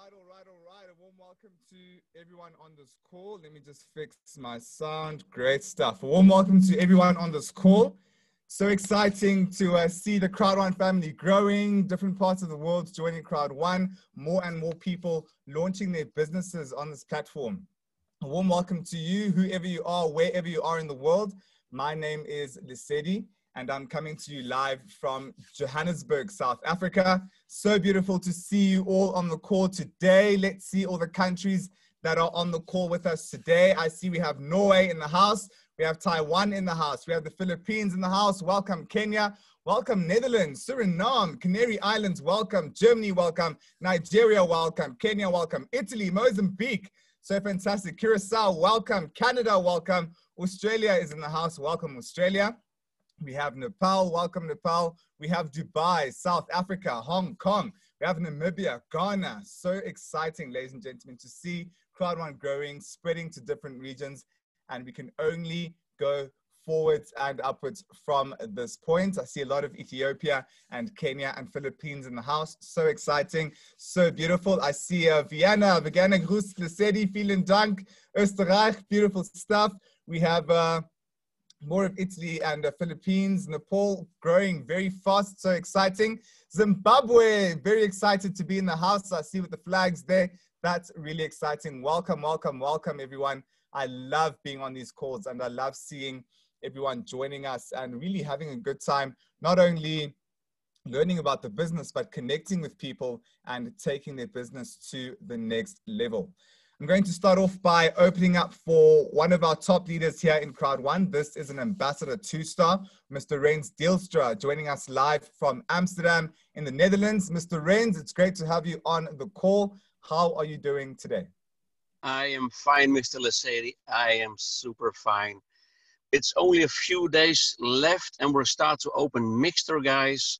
all right. A warm welcome to everyone on this call. Let me just fix my sound. Great stuff. A warm welcome to everyone on this call. So exciting to see the Crowd1 family growing, different parts of the world joining Crowd1, more and more people launching their businesses on this platform. A warm welcome to you, whoever you are, wherever you are in the world. My name is Lesedi, and I'm coming to you live from Johannesburg, South Africa. So beautiful to see you all on the call today. Let's see all the countries that are on the call with us today. I see we have Norway in the house. We have Taiwan in the house. We have the Philippines in the house. Welcome, Kenya. Welcome, Netherlands, Suriname, Canary Islands. Welcome, Germany. Welcome, Nigeria. Welcome, Kenya. Welcome, Italy, Mozambique. So fantastic. Curacao. Welcome, Canada. Welcome. Australia is in the house. Welcome, Australia. We have Nepal. Welcome, Nepal. We have Dubai, South Africa, Hong Kong. We have Namibia, Ghana. So exciting, ladies and gentlemen, to see Crowd1 growing, spreading to different regions. And we can only go forwards and upwards from this point. I see a lot of Ethiopia and Kenya and Philippines in the house. So exciting, so beautiful. I see Vienna, grüß Lesedi, vielen Dank. Österreich, beautiful stuff. We have more of Italy and Philippines, Nepal growing very fast, so exciting. Zimbabwe, very excited to be in the house. I see with the flags there. That's really exciting. Welcome, welcome, welcome, everyone. I love being on these calls and I love seeing everyone joining us and really having a good time, not only learning about the business, but connecting with people and taking their business to the next level. I'm going to start off by opening up for one of our top leaders here in Crowd1. This is an ambassador 2-star, Mr. Rens Deelstra, joining us live from Amsterdam in the Netherlands. Mr. Rens, it's great to have you on the call. How are you doing today? I am fine, Mr. Lesedi. I am super fine. It's only a few days left and we'll start to open Miggster, guys.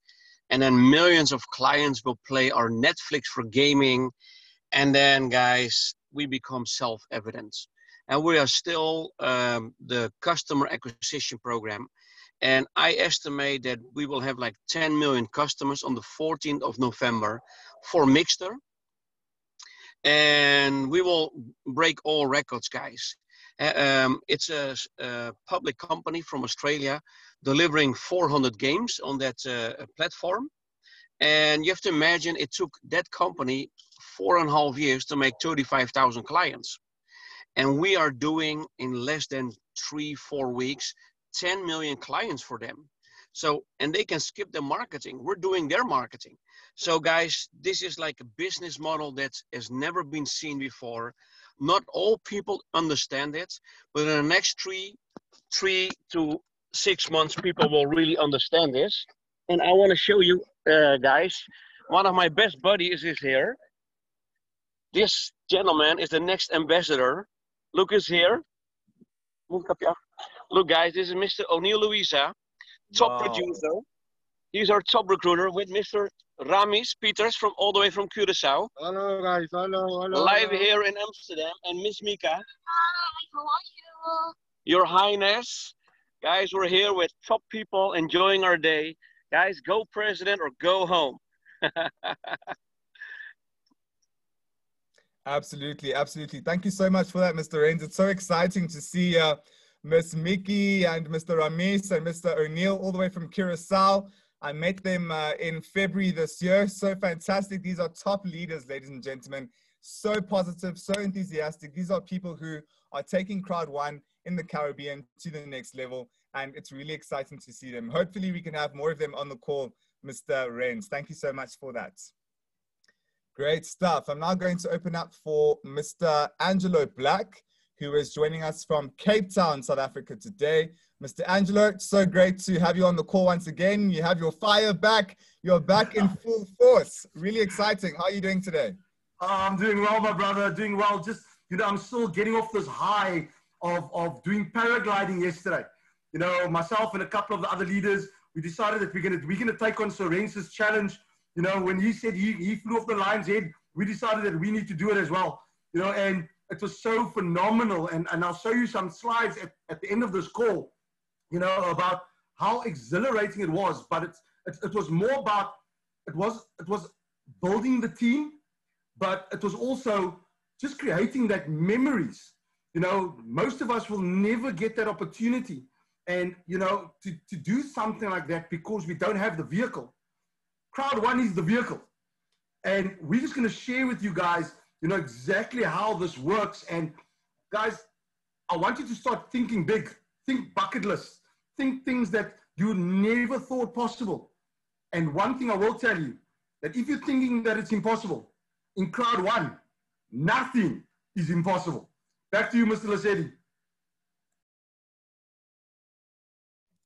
And then millions of clients will play our Netflix for gaming. And then, guys, we become self-evident. And we are still the customer acquisition program. And I estimate that we will have like 10 million customers on the 14th of November for Miggster. And we will break all records, guys. It's a public company from Australia delivering 400 games on that platform. And you have to imagine it took that company 4.5 years to make 35,000 clients. And we are doing in less than 3-4 weeks, 10 million clients for them. So, and they can skip the marketing. We're doing their marketing. So guys, this is like a business model that has never been seen before. Not all people understand it, but in the next three to 6 months, people will really understand this. And I want to show you, guys, one of my best buddies is here. This gentleman is the next ambassador. Look, is here. Look, guys, this is Mr. O'Neill Louisa, top producer. He's our top recruiter with Mr. Ramis Peters from all the way from Curacao. Hello, guys. Hello. Live here in Amsterdam. And Miss Mika. Hi, how are you? Your Highness. Guys, we're here with top people enjoying our day. Guys, go president or go home. Absolutely, absolutely. Thank you so much for that, Mr. Rens. It's so exciting to see Miss Mickey and Mr. Ramis and Mr. O'Neill all the way from Curacao. I met them in February this year. So fantastic. These are top leaders, ladies and gentlemen. So positive, so enthusiastic. These are people who are taking Crowd1 in the Caribbean to the next level. And it's really exciting to see them. Hopefully we can have more of them on the call, Mr. Rens. Thank you so much for that. Great stuff. I'm now going to open up for Mr. Angelo Black, who is joining us from Cape Town, South Africa today. Mr. Angelo, so great to have you on the call once again. You have your fire back. You're back in full force. Really exciting. How are you doing today? I'm doing well, my brother. Doing well. Just, you know, I'm still getting off this high of doing paragliding yesterday. You know, myself and a couple of the other leaders, we decided that we're gonna take on Sir Rens's challenge. You know, when he said he flew off the lion's head, we decided that we need to do it as well. You know, and it was so phenomenal. And I'll show you some slides at the end of this call, you know, about how exhilarating it was. But it was more about, it was building the team, but it was also just creating that memories. You know, most of us will never get that opportunity. And, you know, to do something like that because we don't have the vehicle. Crowd1 is the vehicle. And we're just going to share with you guys, you know, exactly how this works. And guys, I want you to start thinking big. Think bucket list. Think things that you never thought possible. And one thing I will tell you, that if you're thinking that it's impossible, in Crowd1, nothing is impossible. Back to you, Mr. Lesedi.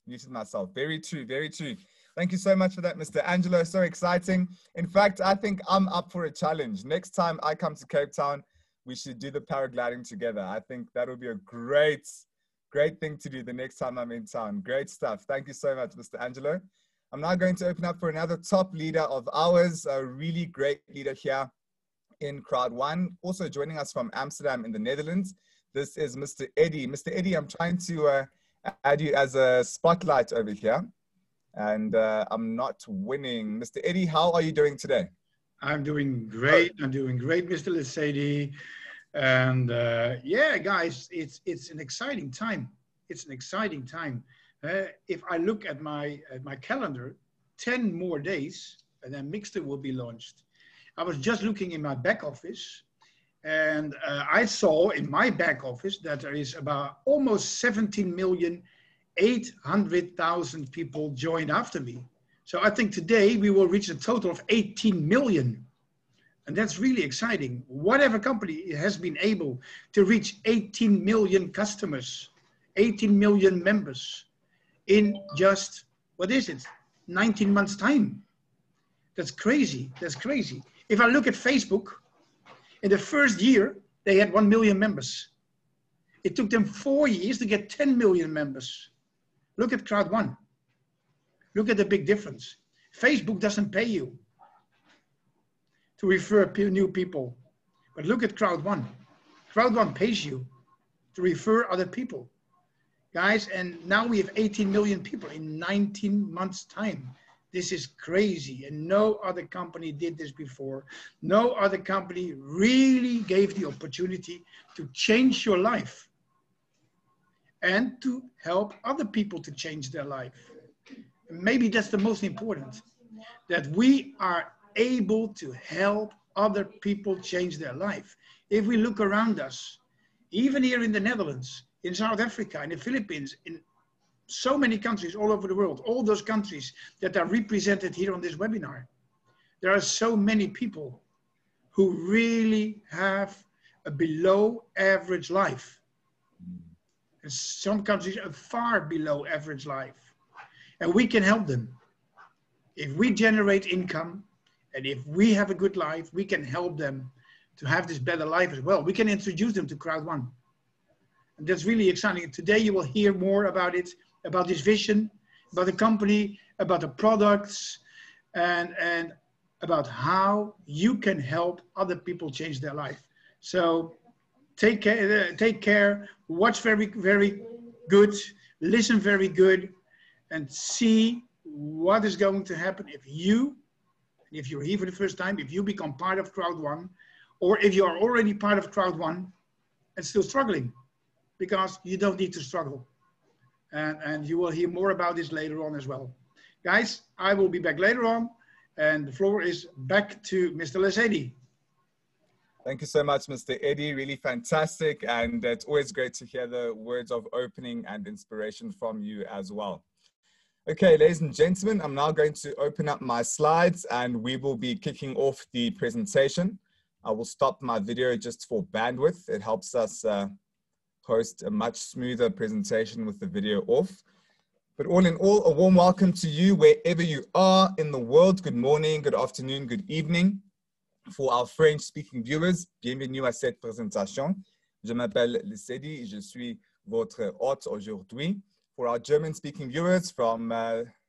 Muted myself. Very true, very true. Thank you so much for that, Mr. Angelo. So exciting. In fact, I think I'm up for a challenge. Next time I come to Cape Town, we should do the paragliding together. I think that would be a great thing to do the next time I'm in town. Great stuff. Thank you so much, Mr. Angelo. I'm now going to open up for another top leader of ours, a really great leader here in Crowd1. Also joining us from Amsterdam in the Netherlands. This is Mr. Eddie. Mr. Eddie, I'm trying to add you as a spotlight over here, and I'm not winning. Mr. Eddie, how are you doing today? I'm doing great. I'm doing great, Mr. Lesedi. And yeah, guys, it's an exciting time. It's an exciting time. If I look at my calendar, 10 more days, and then Miggster will be launched. I was just looking in my back office, and I saw in my back office that there is about almost 17,800,000 people joined after me. So I think today we will reach a total of 18 million. And that's really exciting. Whatever company has been able to reach 18 million customers, 18 million members in just, what is it, 19 months time. That's crazy, that's crazy. If I look at Facebook, in the first year, they had 1 million members. It took them 4 years to get 10 million members. Look at Crowd1. Look at the big difference. Facebook doesn't pay you to refer new people. But look at Crowd1. Crowd1 pays you to refer other people. Guys, and now we have 18 million people in 19 months' time. This is crazy, and no other company did this before. No other company really gave the opportunity to change your life and to help other people to change their life. Maybe that's the most important, that we are able to help other people change their life. If we look around us, even here in the Netherlands, in South Africa, in the Philippines, in so many countries all over the world, all those countries that are represented here on this webinar, there are so many people who really have a below average life. And some countries are far below average life. And we can help them. If we generate income, and if we have a good life, we can help them to have this better life as well. We can introduce them to Crowd1. And that's really exciting. Today you will hear more about it, about this vision, about the company, about the products, and about how you can help other people change their life. So take care, watch very, very good, listen very good, and see what is going to happen if you're here for the first time, if you become part of Crowd1, or if you are already part of Crowd1 and still struggling, because you don't need to struggle. And you will hear more about this later on as well. Guys, I will be back later on, and the floor is back to Mr. Lesedi. Thank you so much, Mr. Eddie. Really fantastic. And it's always great to hear the words of opening and inspiration from you as well. Okay, ladies and gentlemen, I'm now going to open up my slides and we will be kicking off the presentation. I will stop my video just for bandwidth. It helps us host a much smoother presentation with the video off. But all in all, a warm welcome to you wherever you are in the world. Good morning, good afternoon, good evening. For our French-speaking viewers, bienvenue à cette présentation. Je m'appelle Lesedi et je suis votre hôte aujourd'hui. For our German-speaking viewers from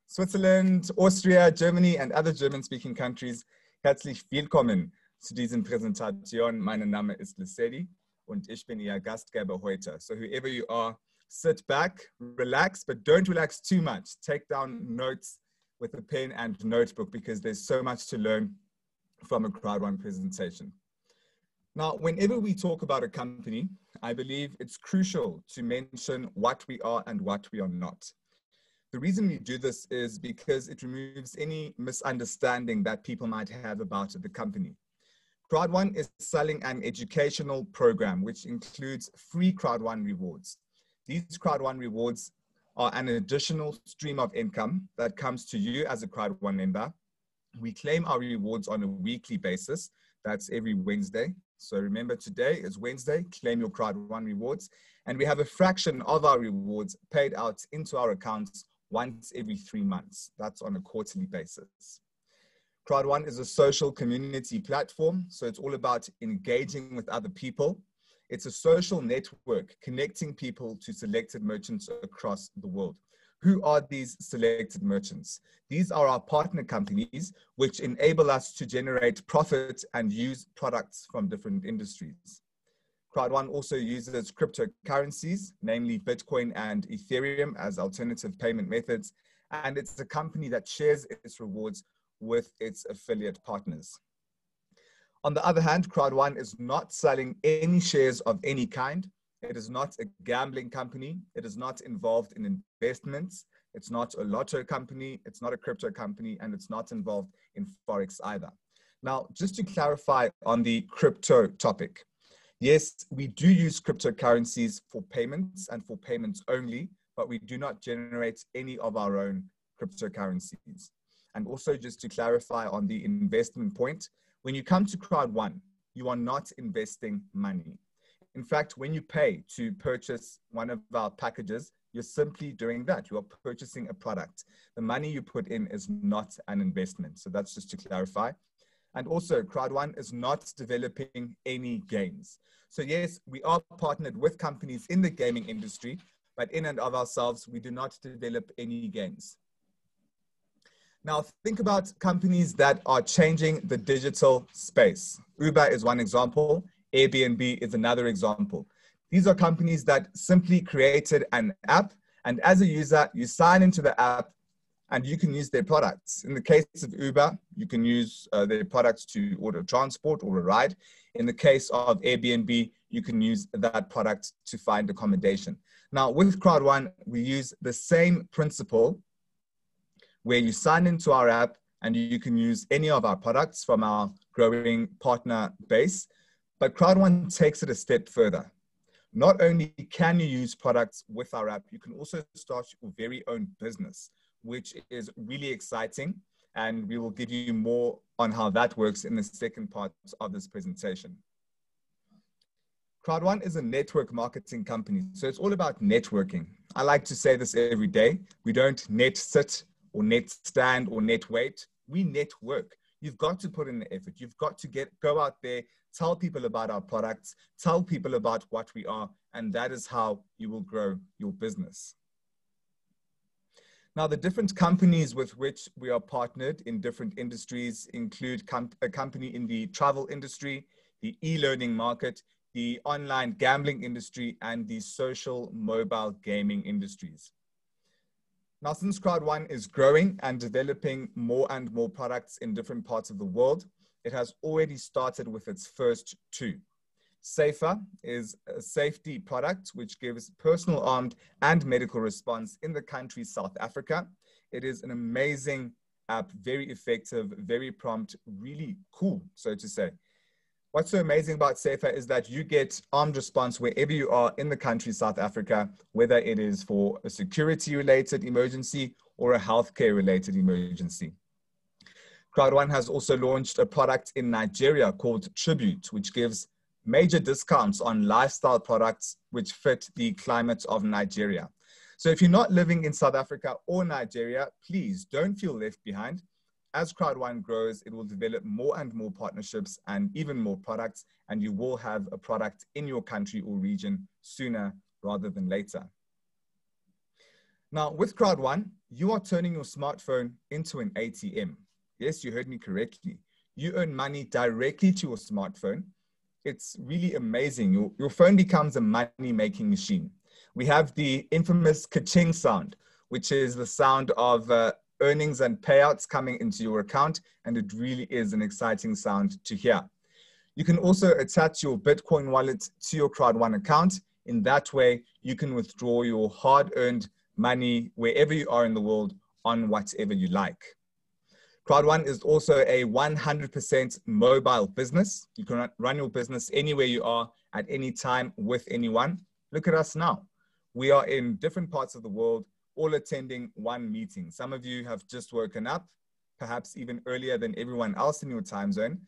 Switzerland, Austria, Germany, and other German-speaking countries, herzlich willkommen zu dieser Präsentation. Mein Name ist Lesedi und ich bin Ihr Gastgeber heute. So whoever you are, sit back, relax, but don't relax too much. Take down notes with a pen and notebook because there's so much to learn from a Crowd1 presentation. Now, whenever we talk about a company, I believe it's crucial to mention what we are and what we are not. The reason we do this is because it removes any misunderstanding that people might have about the company. Crowd1 is selling an educational program which includes free Crowd1 rewards. These Crowd1 rewards are an additional stream of income that comes to you as a Crowd1 member. We claim our rewards on a weekly basis. That's every Wednesday. So remember, today is Wednesday, claim your Crowd1 rewards. And we have a fraction of our rewards paid out into our accounts once every 3 months. That's on a quarterly basis. Crowd1 is a social community platform. So it's all about engaging with other people. It's a social network connecting people to selected merchants across the world. Who are these selected merchants? These are our partner companies, which enable us to generate profit and use products from different industries. Crowd1 also uses cryptocurrencies, namely Bitcoin and Ethereum, as alternative payment methods. And it's a company that shares its rewards with its affiliate partners. On the other hand, Crowd1 is not selling any shares of any kind. It is not a gambling company. It is not involved in investments. It's not a lotto company. It's not a crypto company, and it's not involved in Forex either. Now, just to clarify on the crypto topic, yes, we do use cryptocurrencies for payments and for payments only, but we do not generate any of our own cryptocurrencies. And also just to clarify on the investment point, when you come to Crowd1, you are not investing money. In fact, when you pay to purchase one of our packages, you're simply doing that. You are purchasing a product. The money you put in is not an investment. So that's just to clarify. And also, Crowd1 is not developing any games. So yes, we are partnered with companies in the gaming industry, but in and of ourselves, we do not develop any games. Now, think about companies that are changing the digital space. Uber is one example. Airbnb is another example. These are companies that simply created an app, and as a user, you sign into the app and you can use their products. In the case of Uber, you can use their products to order transport or a ride. In the case of Airbnb, you can use that product to find accommodation. Now, with Crowd1, we use the same principle where you sign into our app and you can use any of our products from our growing partner base. But Crowd1 takes it a step further. Not only can you use products with our app, you can also start your very own business, which is really exciting. And we will give you more on how that works in the second part of this presentation. Crowd1 is a network marketing company. So it's all about networking. I like to say this every day. We don't net sit or net stand or net wait. We network. You've got to put in the effort. You've got to go out there, tell people about our products, tell people about what we are, and that is how you will grow your business. Now, the different companies with which we are partnered in different industries include a company in the travel industry, the e-learning market, the online gambling industry, and the social mobile gaming industries. Now, since Crowd1 is growing and developing more and more products in different parts of the world, it has already started with its first two. Safer is a safety product which gives personal armed and medical response in the country South Africa. It is an amazing app, very effective, very prompt, really cool, so to say. What's so amazing about Safer is that you get armed response wherever you are in the country South Africa, whether it is for a security-related emergency or a healthcare-related emergency. Crowd1 has also launched a product in Nigeria called Tribute, which gives major discounts on lifestyle products which fit the climate of Nigeria. So if you're not living in South Africa or Nigeria, please don't feel left behind. As Crowd1 grows, it will develop more and more partnerships and even more products, and you will have a product in your country or region sooner rather than later. Now, with Crowd1, you are turning your smartphone into an ATM. Yes, you heard me correctly. You earn money directly to your smartphone. It's really amazing. Your phone becomes a money-making machine. We have the infamous ka-ching sound, which is the sound of earnings and payouts coming into your account, and it really is an exciting sound to hear. You can also attach your Bitcoin wallet to your Crowd1 account. In that way, you can withdraw your hard-earned money wherever you are in the world on whatever you like. Crowd1 is also a 100% mobile business. You can run your business anywhere you are at any time with anyone. Look at us now. We are in different parts of the world, all attending one meeting. Some of you have just woken up, perhaps even earlier than everyone else in your time zone.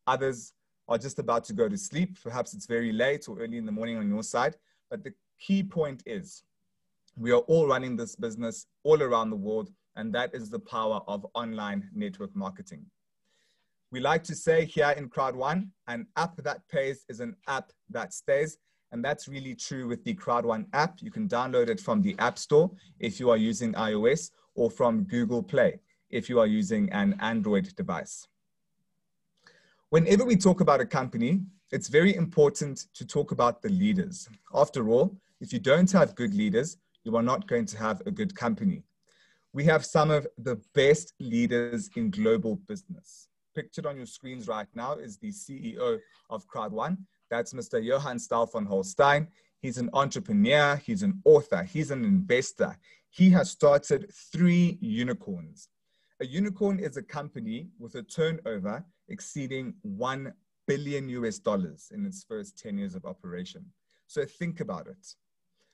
Others are just about to go to sleep. Perhaps it's very late or early in the morning on your side. But the key point is we are all running this business all around the world, and that is the power of online network marketing. We like to say here in Crowd1, an app that pays is an app that stays. And that's really true with the Crowd1 app. You can download it from the App Store if you are using iOS, or from Google Play if you are using an Android device. Whenever we talk about a company, it's very important to talk about the leaders. After all, if you don't have good leaders, you are not going to have a good company. We have some of the best leaders in global business. Pictured on your screens right now is the CEO of Crowd1. That's Mr. Johan Staal van Holstein. He's an entrepreneur, he's an author, he's an investor. He has started 3 unicorns. A unicorn is a company with a turnover exceeding $1 billion in its first 10 years of operation. So think about it.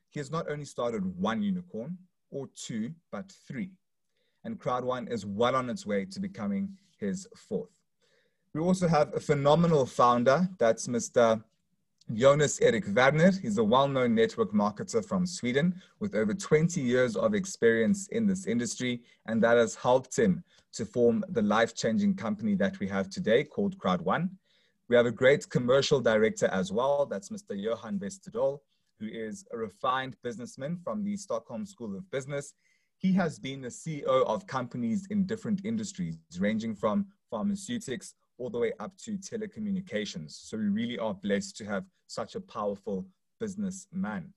He has not only started 1 unicorn or 2, but 3. And Crowd1 is well on its way to becoming his 4th. We also have a phenomenal founder. That's Mr. Jonas Erik Werner. He's a well-known network marketer from Sweden with over 20 years of experience in this industry. And that has helped him to form the life-changing company that we have today called Crowd1. We have a great commercial director as well. That's Mr. Johan Westerdal, who is a refined businessman from the Stockholm School of Business. He has been the CEO of companies in different industries, ranging from pharmaceutics all the way up to telecommunications. So we really are blessed to have such a powerful businessman.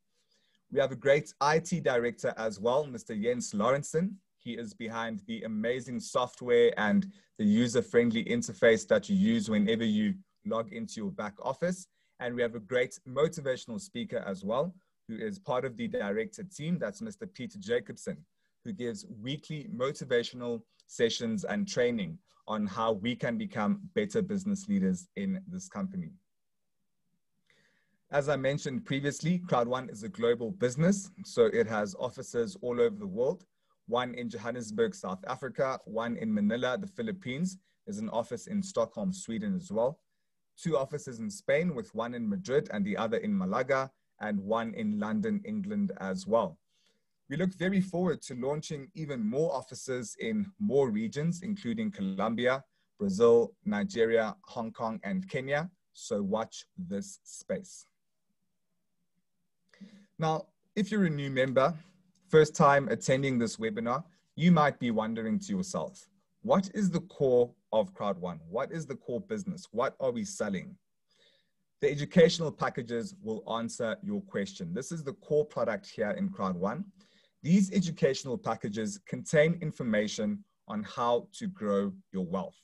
We have a great IT director as well, Mr. Jens Lorentzen. He is behind the amazing software and the user-friendly interface that you use whenever you log into your back office. And we have a great motivational speaker as well, who is part of the director team. That's Mr. Peter Jacobson, who gives weekly motivational sessions and training on how we can become better business leaders in this company. As I mentioned previously, Crowd1 is a global business, so it has offices all over the world. 1 in Johannesburg, South Africa, 1 in Manila, the Philippines. There's an office in Stockholm, Sweden as well. 2 offices in Spain, with 1 in Madrid and the other in Malaga, and 1 in London, England as well. We look very forward to launching even more offices in more regions, including Colombia, Brazil, Nigeria, Hong Kong, and Kenya. So watch this space. Now, if you're a new member, first time attending this webinar, you might be wondering to yourself, what is the core of Crowd1? What is the core business? What are we selling? The educational packages will answer your question. This is the core product here in Crowd1. These educational packages contain information on how to grow your wealth.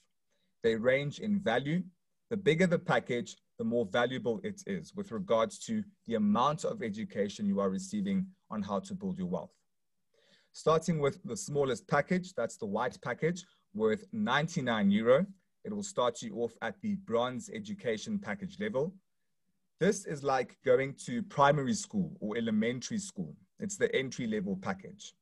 They range in value. The bigger the package, the more valuable it is with regards to the amount of education you are receiving on how to build your wealth. Starting with the smallest package, that's the white package, worth €99. It will start you off at the bronze education package level. This is like going to primary school or elementary school. It's the entry-level package.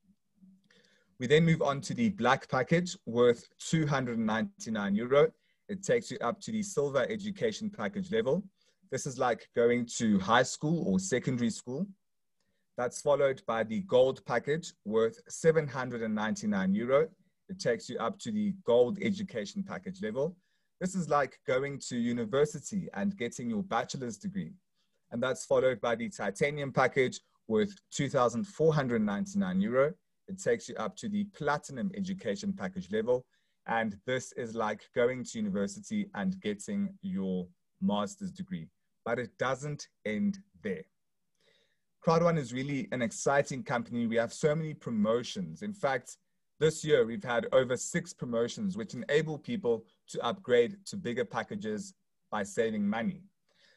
We then move on to the black package worth €299. It takes you up to the silver education package level. This is like going to high school or secondary school. That's followed by the gold package worth €799. It takes you up to the gold education package level. This is like going to university and getting your bachelor's degree. And that's followed by the titanium package worth €2,499. It takes you up to the platinum education package level. And this is like going to university and getting your master's degree. But it doesn't end there. Crowd1 is really an exciting company. We have so many promotions. In fact, this year we've had over 6 promotions which enable people to upgrade to bigger packages by saving money.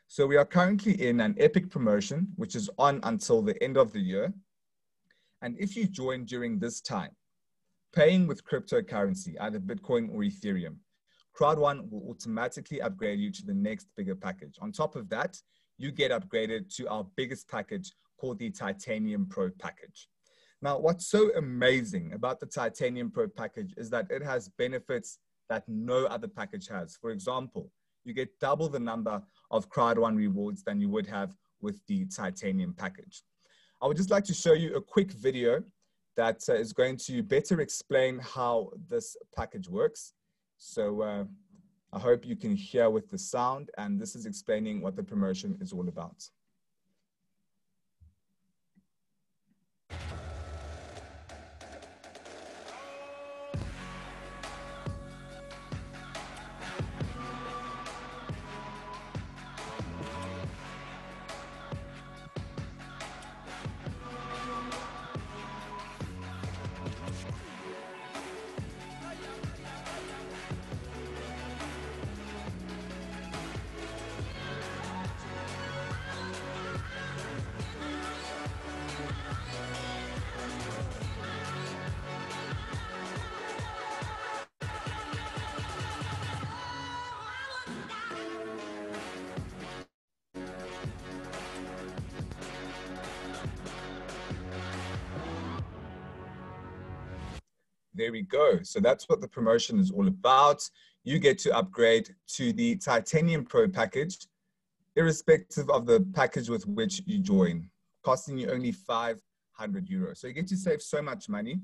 So we are currently in an epic promotion, which is on until the end of the year. And if you join during this time, paying with cryptocurrency, either Bitcoin or Ethereum, Crowd1 will automatically upgrade you to the next bigger package. On top of that, you get upgraded to our biggest package called the Titanium Pro package. Now, what's so amazing about the Titanium Pro package is that it has benefits that no other package has. For example, you get double the number of Crowd1 rewards than you would have with the Titanium package. I would just like to show you a quick video that is going to better explain how this package works. So I hope you can hear with the sound, and this is explaining what the promotion is all about. There we go. So that's what the promotion is all about. You get to upgrade to the Titanium Pro package, irrespective of the package with which you join, costing you only 500 euros. So you get to save so much money.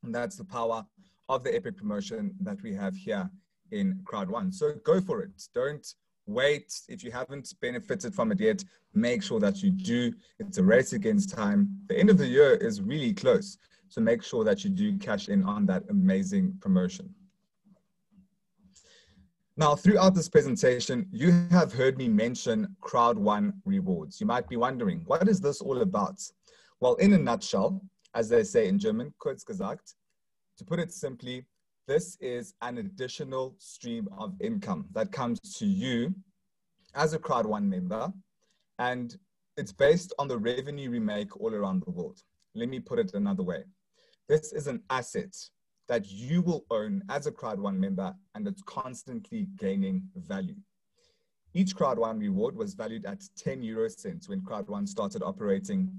And that's the power of the epic promotion that we have here in Crowd1. So go for it. Don't wait. If you haven't benefited from it yet, make sure that you do. It's a race against time. The end of the year is really close. So make sure that you do cash in on that amazing promotion. Now, throughout this presentation, you have heard me mention Crowd1 rewards. You might be wondering, what is this all about? Well, in a nutshell, as they say in German, kurz gesagt, to put it simply, this is an additional stream of income that comes to you as a Crowd1 member, and it's based on the revenue we make all around the world. Let me put it another way. This is an asset that you will own as a Crowd1 member, and it's constantly gaining value. Each Crowd1 reward was valued at 10 euro cents when Crowd1 started operating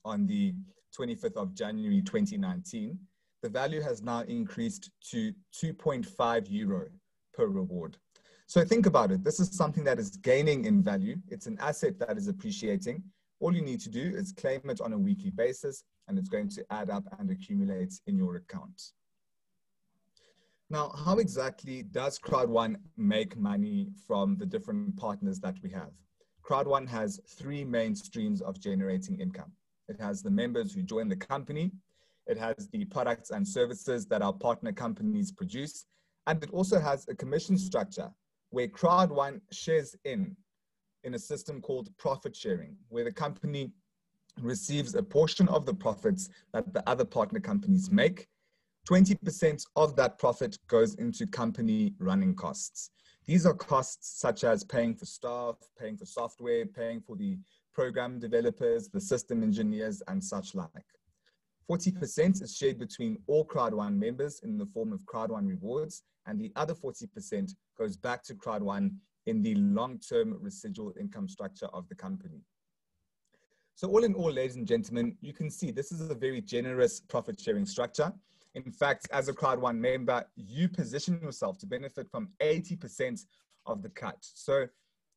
on the 25th of January 2019. The value has now increased to 2.5 euro per reward. So think about it. This is something that is gaining in value. It's an asset that is appreciating. All you need to do is claim it on a weekly basis, and it's going to add up and accumulate in your account. Now, how exactly does Crowd1 make money from the different partners that we have? Crowd1 has three main streams of generating income. It has the members who join the company. It has the products and services that our partner companies produce. And it also has a commission structure where Crowd1 shares in a system called profit sharing, where the company receives a portion of the profits that the other partner companies make. 20% of that profit goes into company running costs. These are costs such as paying for staff, paying for software, paying for the program developers, the system engineers, and such like. 40% is shared between all Crowd1 members in the form of Crowd1 rewards, and the other 40% goes back to Crowd1 in the long-term residual income structure of the company. So all in all, ladies and gentlemen, you can see this is a very generous profit sharing structure. In fact, as a Crowd1 member, you position yourself to benefit from 80% of the cut. So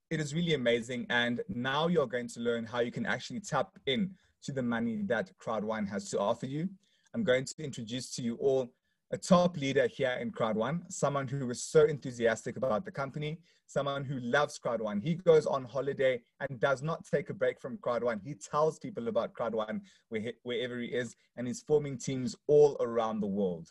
it is really amazing. And now you're going to learn how you can actually tap in to the money that Crowd1 has to offer you. I'm going to introduce to you all a top leader here in Crowd1, someone who is so enthusiastic about the company, someone who loves Crowd1. He goes on holiday and does not take a break from Crowd1. He tells people about Crowd1 wherever he is, and he's forming teams all around the world.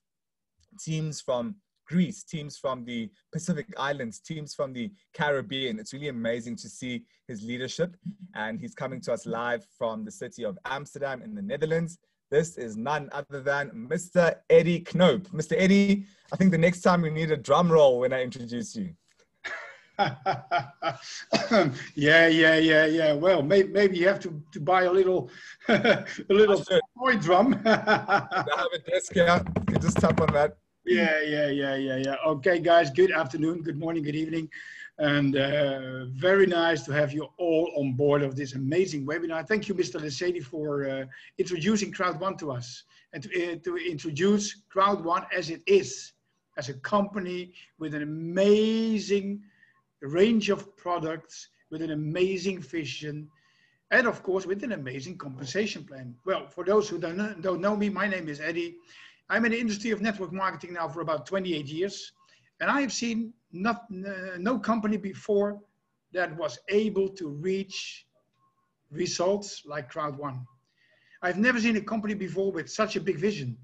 Teams from Greece, teams from the Pacific Islands, teams from the Caribbean. It's really amazing to see his leadership, and he's coming to us live from the city of Amsterdam in the Netherlands. This is none other than Mr. Eddie Knoop. Mr. Eddie, I think the next time we need a drum roll when I introduce you. Yeah. Well, maybe you have to buy a little toy drum. I have a desk here. You can just tap on that. Yeah. Okay, guys, good afternoon, good morning, good evening. And very nice to have you all on board of this amazing webinar. Thank you, Mr. Lesedi, for introducing Crowd1 to us and to introduce Crowd1 as it is, as a company with an amazing range of products, with an amazing vision, and of course, with an amazing compensation plan. Well, for those who don't know me, my name is Eddie. I'm in the industry of network marketing now for about 28 years. And I have seen no company before that was able to reach results like Crowd1. I've never seen a company before with such a big vision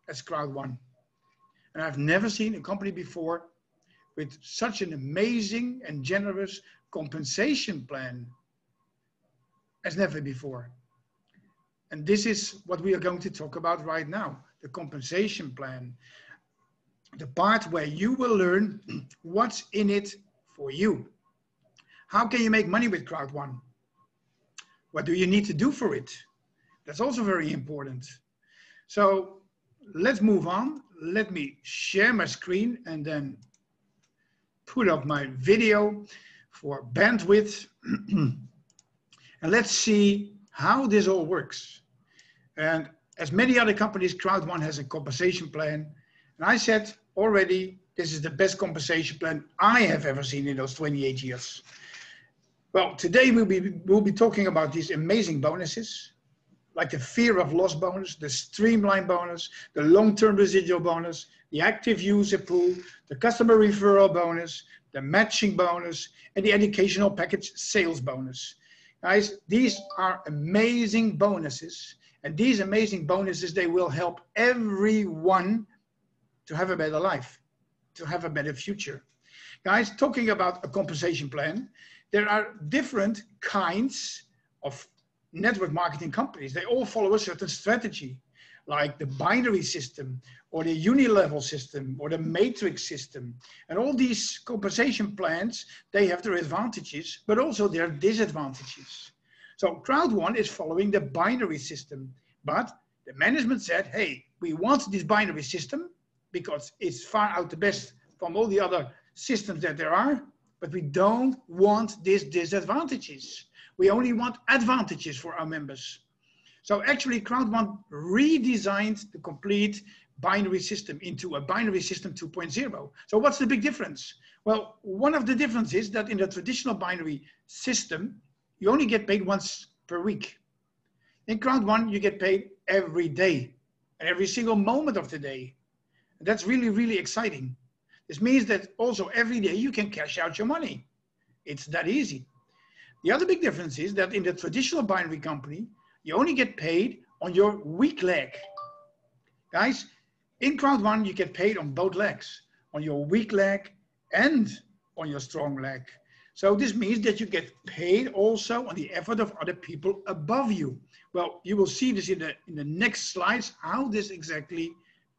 as Crowd1. And I've never seen a company before with such an amazing and generous compensation plan as never before. And this is what we are going to talk about right now, the compensation plan. The part where you will learn what's in it for you. How can you make money with Crowd1? What do you need to do for it? That's also very important. So let's move on. Let me share my screen and then put up my video for bandwidth. And let's see how this all works. And as many other companies, Crowd1 has a compensation plan. And I said already, this is the best compensation plan I have ever seen in those 28 years. Well, today we'll be talking about these amazing bonuses, like the fear of loss bonus, the streamline bonus, the long-term residual bonus, the active user pool, the customer referral bonus, the matching bonus, and the educational package sales bonus. Guys, these are amazing bonuses. And these amazing bonuses, they will help everyone to have a better life, to have a better future. Guys, talking about a compensation plan, there are different kinds of network marketing companies. They all follow a certain strategy, like the binary system or the unilevel system or the matrix system. And all these compensation plans, they have their advantages, but also their disadvantages. So Crowd1 is following the binary system, but the management said, hey, we want this binary system because it's far out the best from all the other systems that there are, but we don't want these disadvantages. We only want advantages for our members. So actually Crowd1 redesigned the complete binary system into a binary system 2.0. So what's the big difference? Well, one of the differences is that in the traditional binary system, you only get paid once per week. In Crowd1, you get paid every day and every single moment of the day. And that's really, really exciting. This means that also every day you can cash out your money. It's that easy. The other big difference is that in the traditional binary company, you only get paid on your weak leg. Guys, in Crowd1, you get paid on both legs, on your weak leg and on your strong leg. So this means that you get paid also on the effort of other people above you. Well, you will see this in the next slides, how this exactly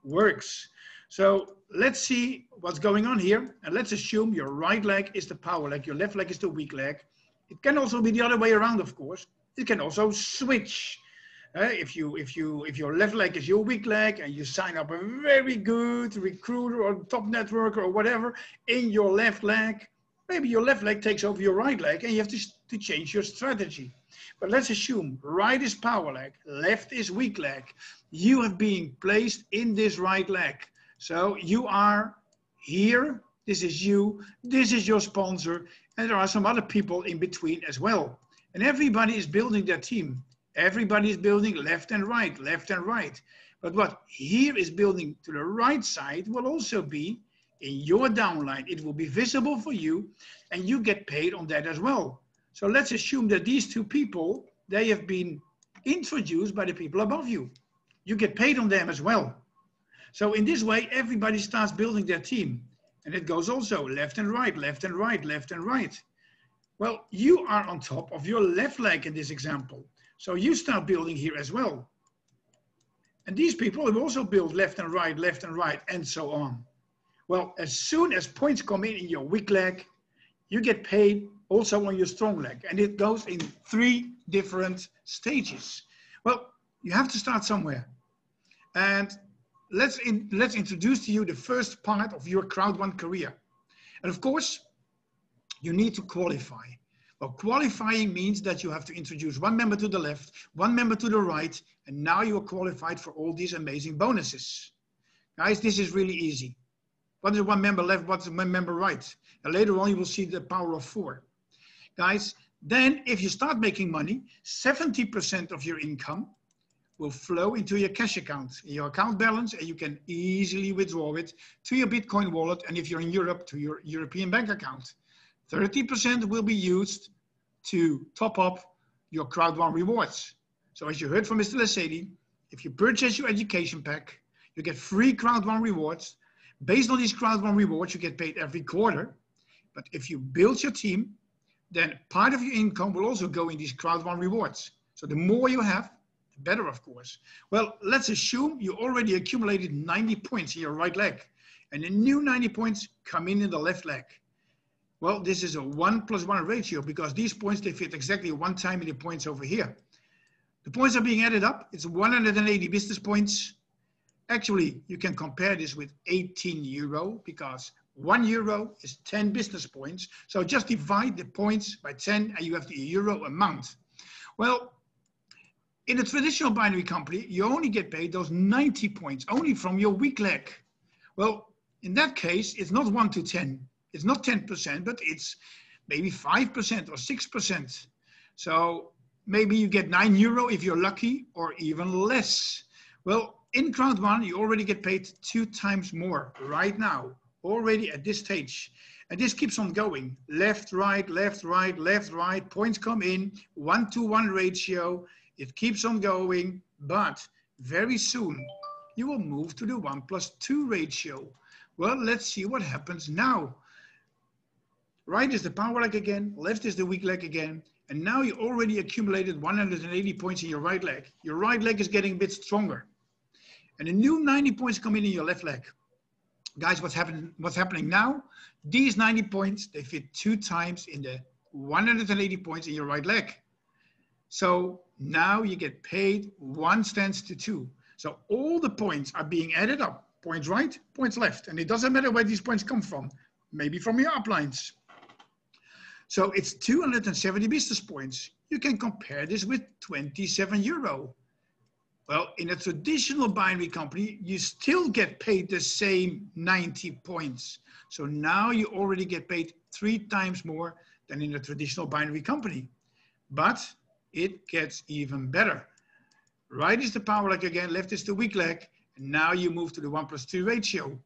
works. So let's see what's going on here. And let's assume your right leg is the power leg, your left leg is the weak leg. It can also be the other way around, of course. It can also switch. If your left leg is your weak leg and you sign up a very good recruiter or top networker or whatever in your left leg, maybe your left leg takes over your right leg and you have to change your strategy. But let's assume right is power leg, left is weak leg. You have been placed in this right leg. So you are here, this is you, this is your sponsor, and there are some other people in between as well. And everybody is building their team. Everybody is building left and right, left and right. But what here is building to the right side will also be in your downline. It will be visible for you and you get paid on that as well. So let's assume that these two people, they have been introduced by the people above you. You get paid on them as well. So in this way, everybody starts building their team. And it goes also left and right, left and right, left and right. Well, you are on top of your left leg in this example. So you start building here as well. And these people have also built left and right, and so on. Well, as soon as points come in your weak leg, you get paid also on your strong leg. And it goes in 3 different stages. Well, you have to start somewhere. And let's introduce to you the first part of your Crowd1 career. And of course, you need to qualify. Well, qualifying means that you have to introduce 1 member to the left, 1 member to the right, and now you are qualified for all these amazing bonuses. Guys, this is really easy. What is 1 member left? What's 1 member right? And later on, you will see the power of 4. Guys, then if you start making money, 70% of your income will flow into your cash account, your account balance, and you can easily withdraw it to your Bitcoin wallet. And if you're in Europe, to your European bank account. 30% will be used to top up your Crowd1 rewards. So as you heard from Mr. Lesedi, if you purchase your education pack, you get free Crowd1 rewards. Based on these Crowd1 rewards, you get paid every quarter. But if you build your team, then part of your income will also go in these Crowd1 rewards. So the more you have, the better, of course. Well, let's assume you already accumulated 90 points in your right leg, and the new 90 points come in the left leg. Well, this is a 1+1 ratio because these points, they fit exactly 1 time in the points over here. The points are being added up. It's 180 business points. Actually, you can compare this with 18 euro because €1 is 10 business points. So just divide the points by 10 and you have the euro amount. Well, in a traditional binary company, you only get paid those 90 points only from your weak leg. Well, in that case, it's not 1 to 10. It's not 10%, but it's maybe 5% or 6%. So maybe you get €9 if you're lucky, or even less. Well, in Crowd1, you already get paid 2 times more right now, already at this stage. And this keeps on going. Left, right, left, right, left, right. Points come in, 1-to-1 ratio. It keeps on going, but very soon you will move to the 1+2 ratio. Well, let's see what happens now. Right is the power leg again, left is the weak leg again, and now you already accumulated 180 points in your right leg. Your right leg is getting a bit stronger. And the new 90 points come in your left leg. Guys, what's happening now? These 90 points, they fit 2 times in the 180 points in your right leg. So now you get paid 1 stands to 2. So all the points are being added up. Points right, points left. And it doesn't matter where these points come from. Maybe from your uplines. So it's 270 business points. You can compare this with 27 euro. Well, in a traditional binary company, you still get paid the same 90 points. So now you already get paid 3 times more than in a traditional binary company. But it gets even better. Right is the power leg again, left is the weak leg. And now you move to the 1+2 ratio.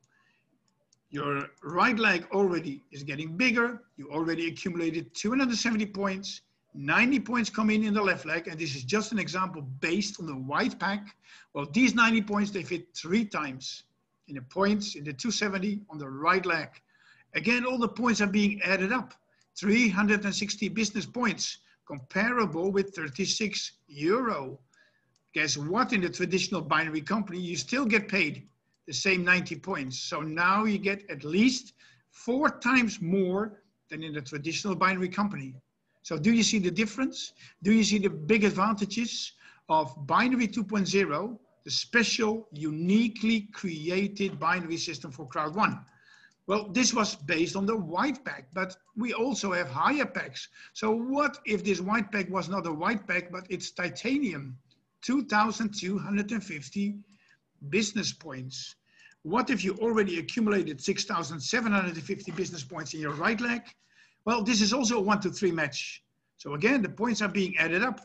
Your right leg already is getting bigger. You already accumulated 270 points. 90 points come in the left leg. And this is just an example based on the white pack. Well, these 90 points, they fit 3 times in the points in the 270 on the right leg. Again, all the points are being added up. 360 business points, comparable with 36 euro. Guess what? In the traditional binary company, you still get paid the same 90 points. So now you get at least 4 times more than in the traditional binary company. So do you see the difference? Do you see the big advantages of binary 2.0, the special, uniquely created binary system for Crowd1? Well, this was based on the white pack, but we also have higher packs. So what if this white pack was not a white pack, but it's titanium? 2,250 business points. What if you already accumulated 6,750 business points in your right leg? Well, this is also a 1-to-3 match. So again, the points are being added up.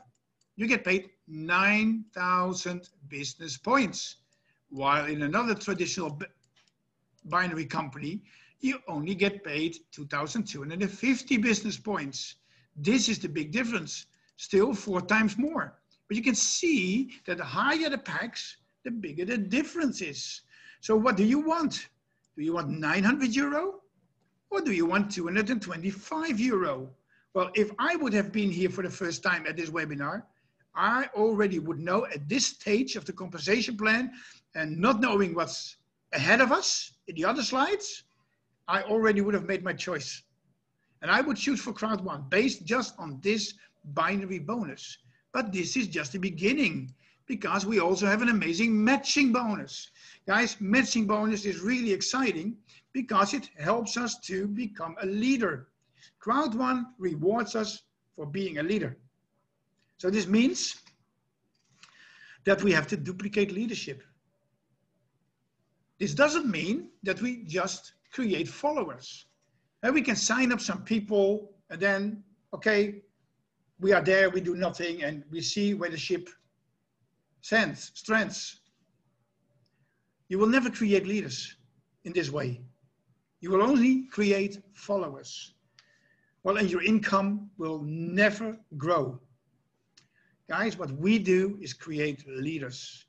You get paid 9,000 business points. While in another traditional binary company, you only get paid 2,250 business points. This is the big difference. Still 4 times more. But you can see that the higher the packs, the bigger the difference is. So what do you want? Do you want 900 euro? Or do you want 225 euro? Well, if I would have been here for the first time at this webinar, I already would know at this stage of the compensation plan, and not knowing what's ahead of us in the other slides, I already would have made my choice. And I would shoot for Crowd1 based just on this binary bonus. But this is just the beginning, because we also have an amazing matching bonus. Guys, matching bonus is really exciting because it helps us to become a leader. Crowd1 rewards us for being a leader. So this means that we have to duplicate leadership. This doesn't mean that we just create followers. And we can sign up some people and then, okay, we are there, we do nothing, and we see where the ship strands. You will never create leaders in this way. You will only create followers. Well, and your income will never grow. Guys, what we do is create leaders.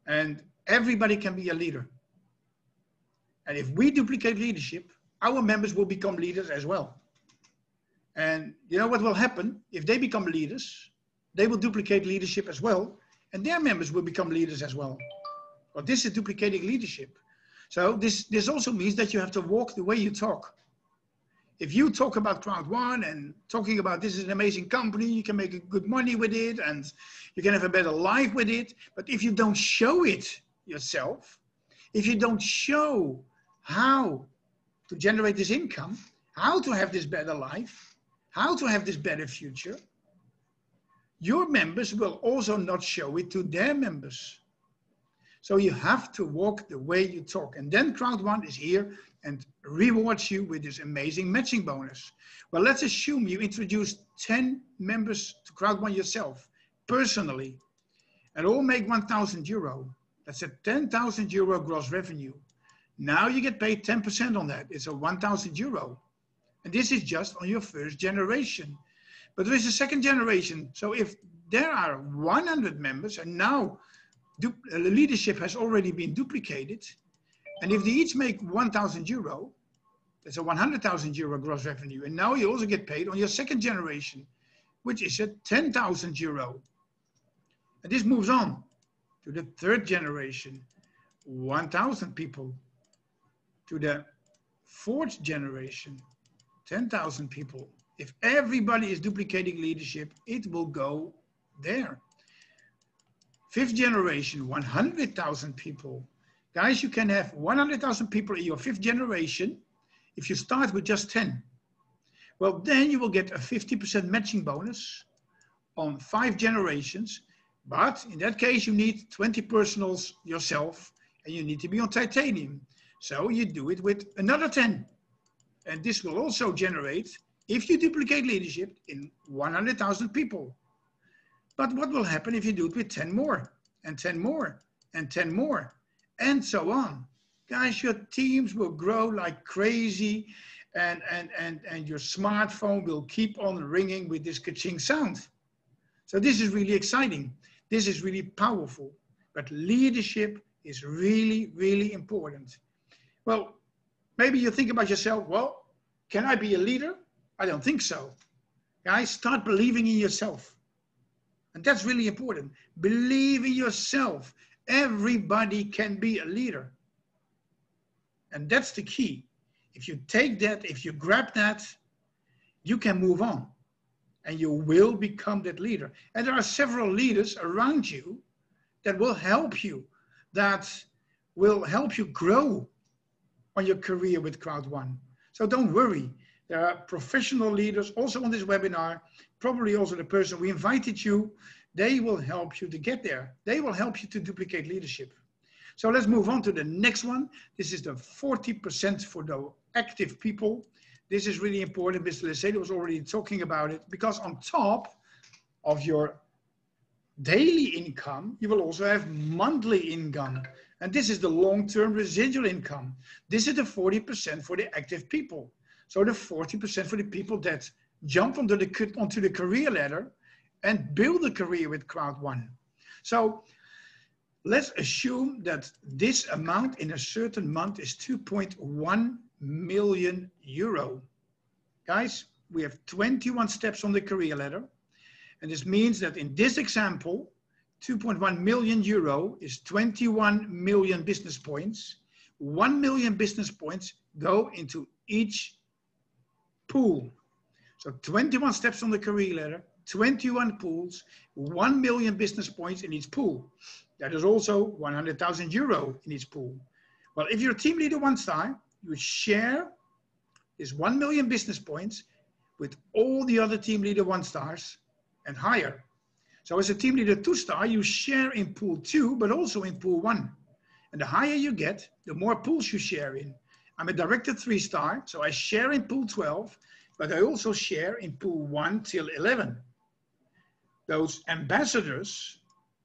And everybody can be a leader. And if we duplicate leadership, our members will become leaders as well. And you know what will happen? If they become leaders, they will duplicate leadership as well, and their members will become leaders as well. Well, this is duplicating leadership. So this also means that you have to walk the way you talk. If you talk about Crowd1 and talking about this is an amazing company, you can make good money with it and you can have a better life with it. But if you don't show it yourself, if you don't show how to generate this income, how to have this better life, how to have this better future, your members will also not show it to their members. So you have to walk the way you talk. And then Crowd1 is here and rewards you with this amazing matching bonus. Well, let's assume you introduce 10 members to Crowd1 yourself, personally, and all make 1,000 euro. That's a 10,000 euro gross revenue. Now you get paid 10% on that. It's a 1,000 euro. And this is just on your first generation. But there is a second generation. So if there are 100 members and now the leadership has already been duplicated, and if they each make 1,000 euro, that's a 100,000 euro gross revenue. And now you also get paid on your second generation, which is a 10,000 euro. And this moves on to the third generation, 1,000 people. To the fourth generation, 10,000 people. If everybody is duplicating leadership, it will go there. Fifth generation, 100,000 people. Guys, you can have 100,000 people in your fifth generation if you start with just 10. Well, then you will get a 50% matching bonus on 5 generations. But in that case, you need 20 personals yourself and you need to be on titanium. So you do it with another 10. And this will also generate, if you duplicate leadership, in 100,000 people. But what will happen if you do it with 10 more, and 10 more, and 10 more, and so on? Guys, your teams will grow like crazy, and your smartphone will keep on ringing with this ka-ching sound. So this is really exciting. This is really powerful. But leadership is really, really important. Well, maybe you think about yourself, well, can I be a leader? I don't think so. Guys, start believing in yourself. And that's really important. Believe in yourself. Everybody can be a leader. And that's the key. If you take that, if you grab that, you can move on. And you will become that leader. And there are several leaders around you that will help you, that will help you grow on your career with Crowd1. So don't worry. There are professional leaders also on this webinar, probably also the person we invited you. They will help you to get there. They will help you to duplicate leadership. So let's move on to the next one. This is the 40% for the active people. This is really important. Mr. Lesede was already talking about it, because on top of your daily income, you will also have monthly income. And this is the long-term residual income. This is the 40% for the active people. So the 40% for the people that jump onto the career ladder and build a career with Crowd1. So let's assume that this amount in a certain month is 2.1 million euro. Guys, we have 21 steps on the career ladder. And this means that in this example, 2.1 million euro is 21 million business points. 1 million business points go into each pool. So 21 steps on the career ladder, 21 pools, 1 million business points in each pool. That is also 100,000 euro in each pool. Well, if you're a team leader 1-star, you share this 1 million business points with all the other team leader 1-stars and higher. So as a team leader 2-star, you share in pool 2, but also in pool 1. And the higher you get, the more pools you share in. I'm a director 3-star, so I share in pool 12, but I also share in pool 1 till 11. Those ambassadors,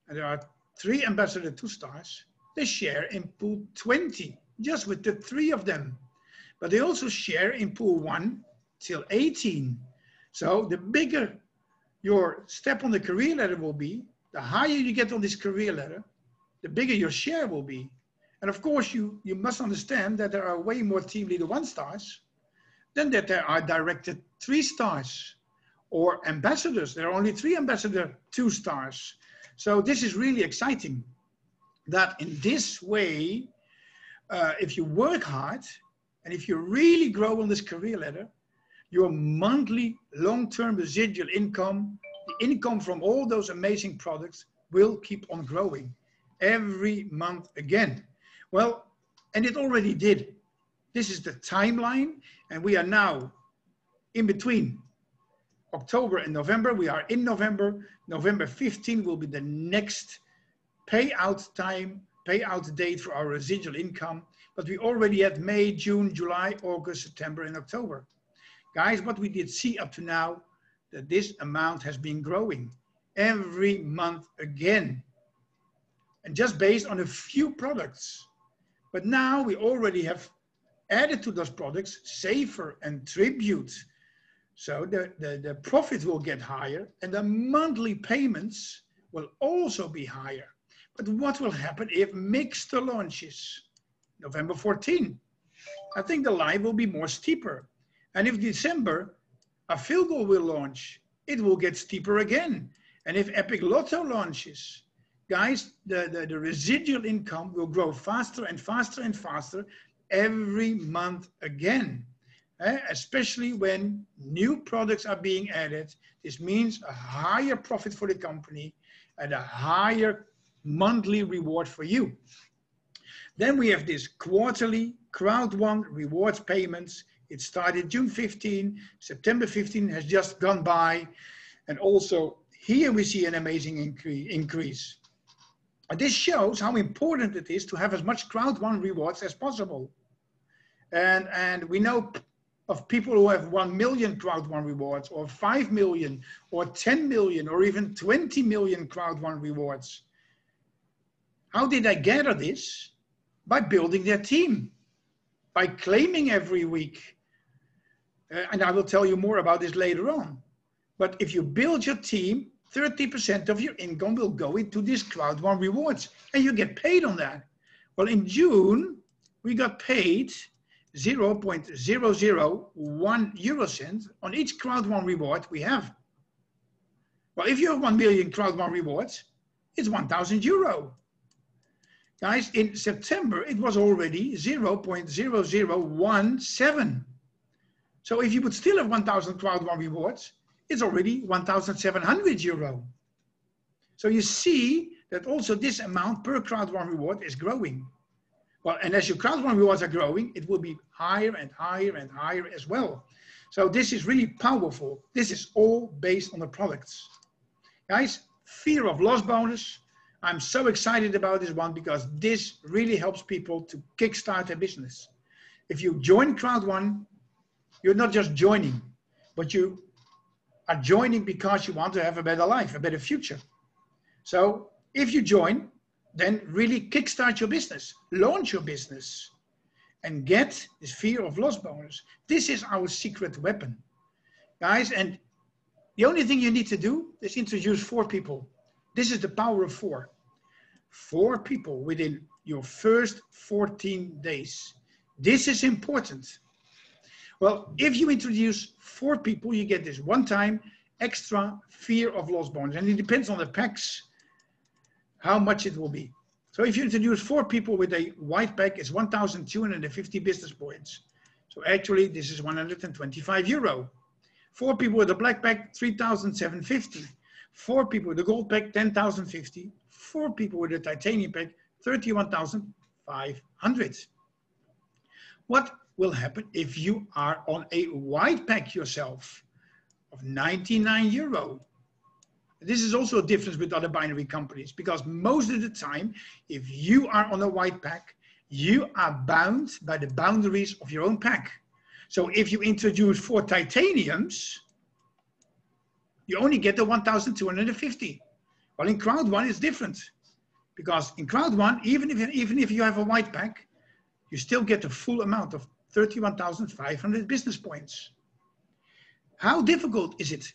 and there are 3 ambassador 2-stars, they share in pool 20, just with the 3 of them. But they also share in pool 1 till 18. So the bigger your step on the career ladder will be, the higher you get on this career ladder, the bigger your share will be. And of course, you must understand that there are way more team leader 1-stars than that there are director 3-stars or ambassadors. There are only 3 ambassador 2-stars. So this is really exciting that in this way, if you work hard and if you really grow on this career ladder, your monthly long-term residual income, the income from all those amazing products will keep on growing every month again. Well, and it already did. This is the timeline, and we are now in between October and November. We are in November. November 15 will be the next payout time, payout date for our residual income. But we already had May, June, July, August, September, and October. Guys, what we did see up to now, that this amount has been growing every month again. And just based on a few products. But now we already have added to those products Safer and Tribute. So the profit will get higher and the monthly payments will also be higher. But what will happen if Miggster launches? November 14. I think the line will be more steeper. And if December, Affilgo will launch, it will get steeper again. And if Epic Lotto launches, guys, the residual income will grow faster and faster and faster every month again. Especially when new products are being added. This means a higher profit for the company and a higher monthly reward for you. Then we have this quarterly Crowd1 rewards payments. It started June 15, September 15 has just gone by. And also here we see an amazing increase. And this shows how important it is to have as much Crowd1 rewards as possible. And we know of people who have 1 million Crowd1 rewards, or 5 million, or 10 million, or even 20 million Crowd1 rewards. How did I gather this? By building their team, by claiming every week. And I will tell you more about this later on. But if you build your team, 30% of your income will go into this Crowd1 rewards, and you get paid on that. Well, in June, we got paid 0.001 euro cent on each Crowd1 reward we have. Well, if you have 1 million Crowd1 rewards, it's 1,000 euro. Guys, in September, it was already 0.0017. So if you would still have 1,000 Crowd1 rewards, it's already 1,700 euro. So you see that also this amount per Crowd1 reward is growing. Well, and as your Crowd1 rewards are growing, it will be higher and higher and higher as well. So this is really powerful. This is all based on the products. Guys, fear of loss bonus. I'm so excited about this one because this really helps people to kickstart their business. If you join Crowd1, you're not just joining, but you are joining because you want to have a better life, a better future. So if you join, then really kickstart your business, launch your business, and get this fear of loss bonus. This is our secret weapon, guys. And the only thing you need to do is introduce 4 people. This is the power of 4. 4 people within your first 14 days. This is important. Well, if you introduce 4 people, you get this one-time extra fear of loss bonus. And it depends on the packs, how much it will be. So if you introduce 4 people with a white pack, it's 1,250 business points. So actually, this is 125 euro. 4 people with a black pack, 3,750. 4 people with a gold pack, 10,050. 4 people with a titanium pack, 31,500. What will happen if you are on a white pack yourself of 99 euro? This is also a difference with other binary companies, because most of the time, if you are on a white pack, you are bound by the boundaries of your own pack. So if you introduce 4 titaniums, you only get the 1,250. Well, in Crowd1 it's different, because in Crowd1, even if you have a white pack, you still get the full amount of 31,500 business points. How difficult is it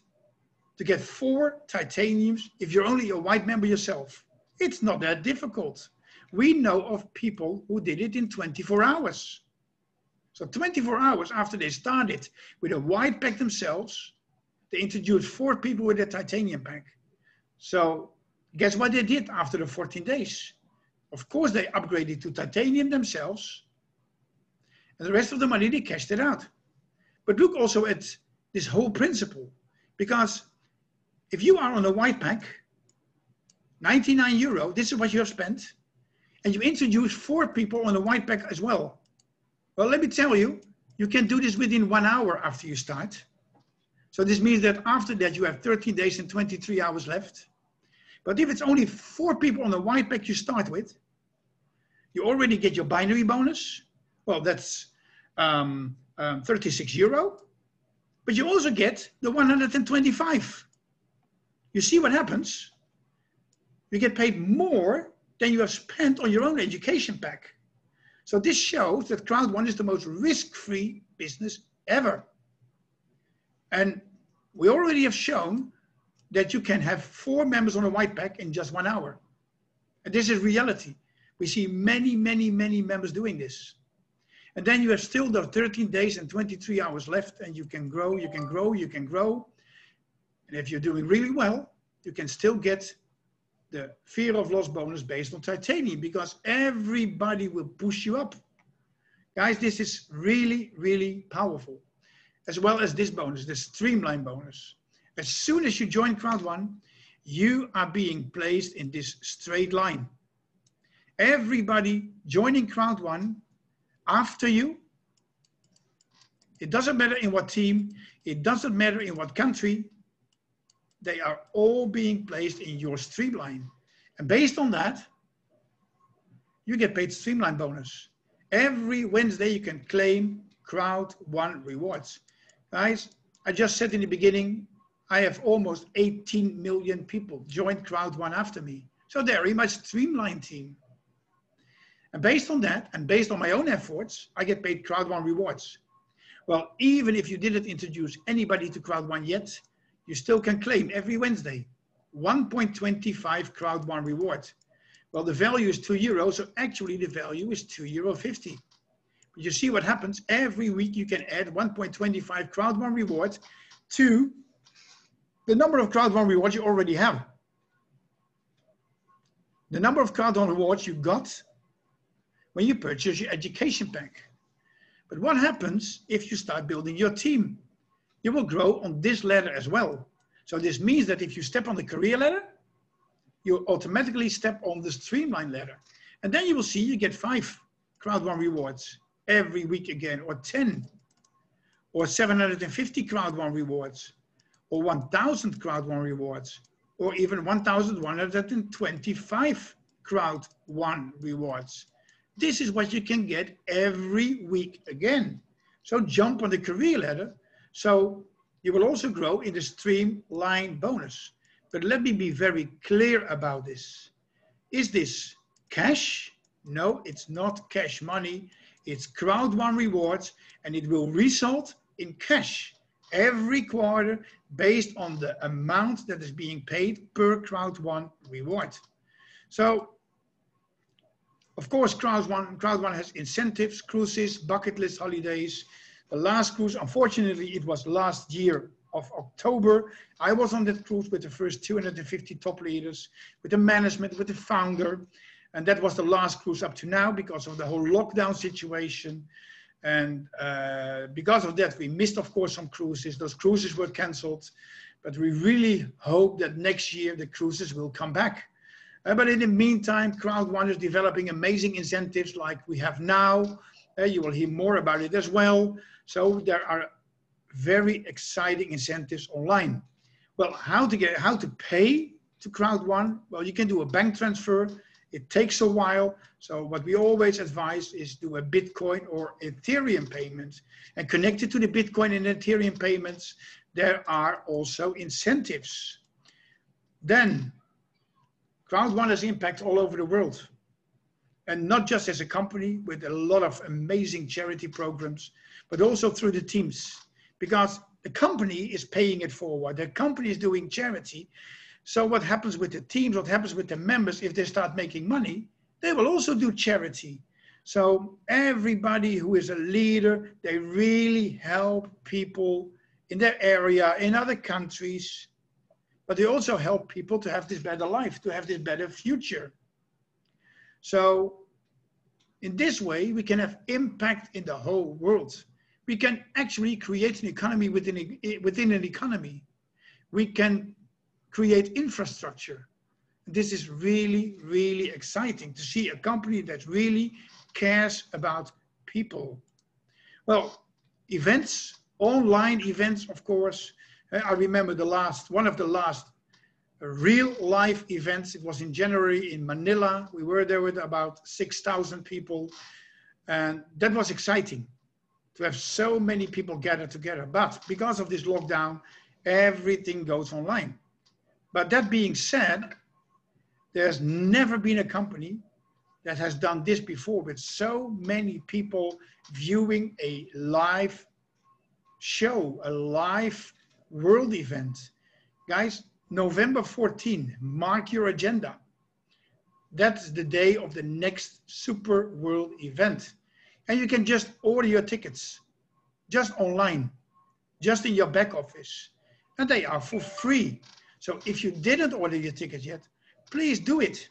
to get 4 titaniums if you're only a white member yourself? It's not that difficult. We know of people who did it in 24 hours. So 24 hours after they started with a white pack themselves, they introduced 4 people with a titanium pack. So guess what they did after the 14 days? Of course, they upgraded to titanium themselves, and the rest of the money they cashed it out. But look also at this whole principle, because if you are on a white pack, 99 euro, this is what you have spent, and you introduce 4 people on a white pack as well. Well, let me tell you, you can do this within 1 hour after you start. So this means that after that, you have 13 days and 23 hours left. But if it's only 4 people on the white pack you start with, you already get your binary bonus. Well, that's 36 euro. But you also get the 125. You see what happens? You get paid more than you have spent on your own education pack. So this shows that Crowd1 is the most risk-free business ever. And we already have shown that you can have 4 members on a white pack in just 1 hour. And this is reality. We see many, many, many members doing this. And then you have still the 13 days and 23 hours left, and you can grow, you can grow, you can grow. And if you're doing really well, you can still get the fear of loss bonus based on titanium, because everybody will push you up. Guys, this is really, really powerful. As well as this bonus, the streamline bonus. As soon as you join Crowd1, you are being placed in this straight line. Everybody joining Crowd1 after you, it doesn't matter in what team, it doesn't matter in what country, they are all being placed in your streamline. And based on that, you get paid streamline bonus. Every Wednesday you can claim Crowd1 rewards. Guys, I just said in the beginning, I have almost 18 million people join Crowd1 after me. So they're in my streamline team. And based on that, and based on my own efforts, I get paid Crowd1 rewards. Well, even if you didn't introduce anybody to Crowd1 yet, you still can claim every Wednesday 1.25 Crowd1 reward. Well, the value is 2 euros, so actually the value is 2.50 euro. But you see what happens? Every week you can add 1.25 Crowd1 reward to the number of Crowd1 rewards you already have. The number of Crowd1 rewards you got when you purchase your education pack. But what happens if you start building your team? You will grow on this ladder as well. So this means that if you step on the career ladder, you automatically step on the streamline ladder. And then you will see you get 5 Crowd1 rewards every week again, or 10, or 750 Crowd1 rewards, or 1,000 Crowd1 rewards, or even 1,125 Crowd1 rewards. This is what you can get every week again. So jump on the career ladder. So you will also grow in the streamline bonus. But let me be very clear about this. Is this cash? No, it's not cash money. It's Crowd1 rewards, and it will result in cash every quarter based on the amount that is being paid per Crowd1 reward. So, of course, Crowd1 has incentives, cruises, bucket list holidays. The last cruise, unfortunately, it was last year of October. I was on that cruise with the first 250 top leaders, with the management, with the founder. And that was the last cruise up to now because of the whole lockdown situation. And because of that, we missed, of course, some cruises. Those cruises were canceled, but we really hope that next year the cruises will come back. But in the meantime, Crowd1 is developing amazing incentives like we have now. You will hear more about it as well. So there are very exciting incentives online. Well, how to pay to Crowd1? Well, you can do a bank transfer. It takes a while. So what we always advise is do a Bitcoin or Ethereum payment and connect it to the Bitcoin and Ethereum payments. There are also incentives. Then Crowd1 has impact all over the world. And not just as a company with a lot of amazing charity programs, but also through the teams. Because the company is paying it forward. The company is doing charity. So what happens with the teams, what happens with the members, if they start making money, they will also do charity. So everybody who is a leader, they really help people in their area, in other countries, but they also help people to have this better life, to have this better future. So in this way, we can have impact in the whole world. We can actually create an economy within an economy. We can create infrastructure. This is really, really exciting to see a company that really cares about people. Well, events, online events, of course. I remember one of the last real life events. It was in January in Manila. We were there with about 6,000 people. And that was exciting to have so many people gathered together. But because of this lockdown, everything goes online. But that being said, there's never been a company that has done this before with so many people viewing a live show, a live world event. Guys, November 14, mark your agenda. That's the day of the next Super World event. And you can just order your tickets, just online, just in your back office. And they are for free. So if you didn't order your ticket yet, please do it.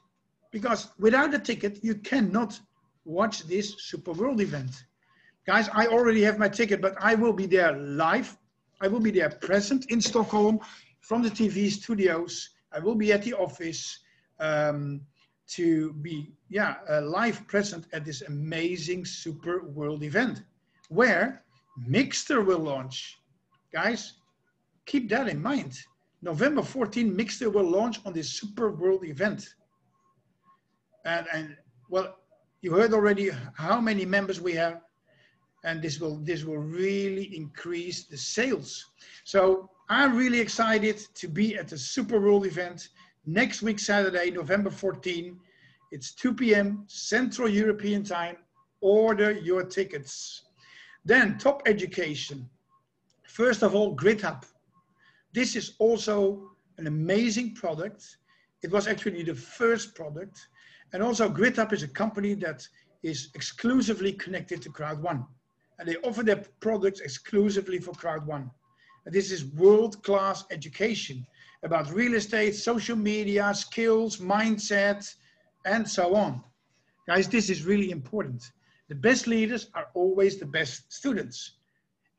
Because without a ticket, you cannot watch this Super World event. Guys, I already have my ticket, but I will be there live. I will be there present in Stockholm from the TV studios. I will be at the office to be live present at this amazing Super World event where Miggster will launch. Guys, keep that in mind. November 14, Miggster will launch on this Super World event. And well, you heard already how many members we have, and this will really increase the sales. So I'm really excited to be at the Super World event next week, Saturday, November 14. It's 2 p.m. Central European time. Order your tickets. Then top education. First of all, GridHub. This is also an amazing product. It was actually the first product. And also GridHub is a company that is exclusively connected to Crowd1. And they offer their products exclusively for Crowd1. And this is world-class education about real estate, social media, skills, mindset, and so on. Guys, this is really important. The best leaders are always the best students.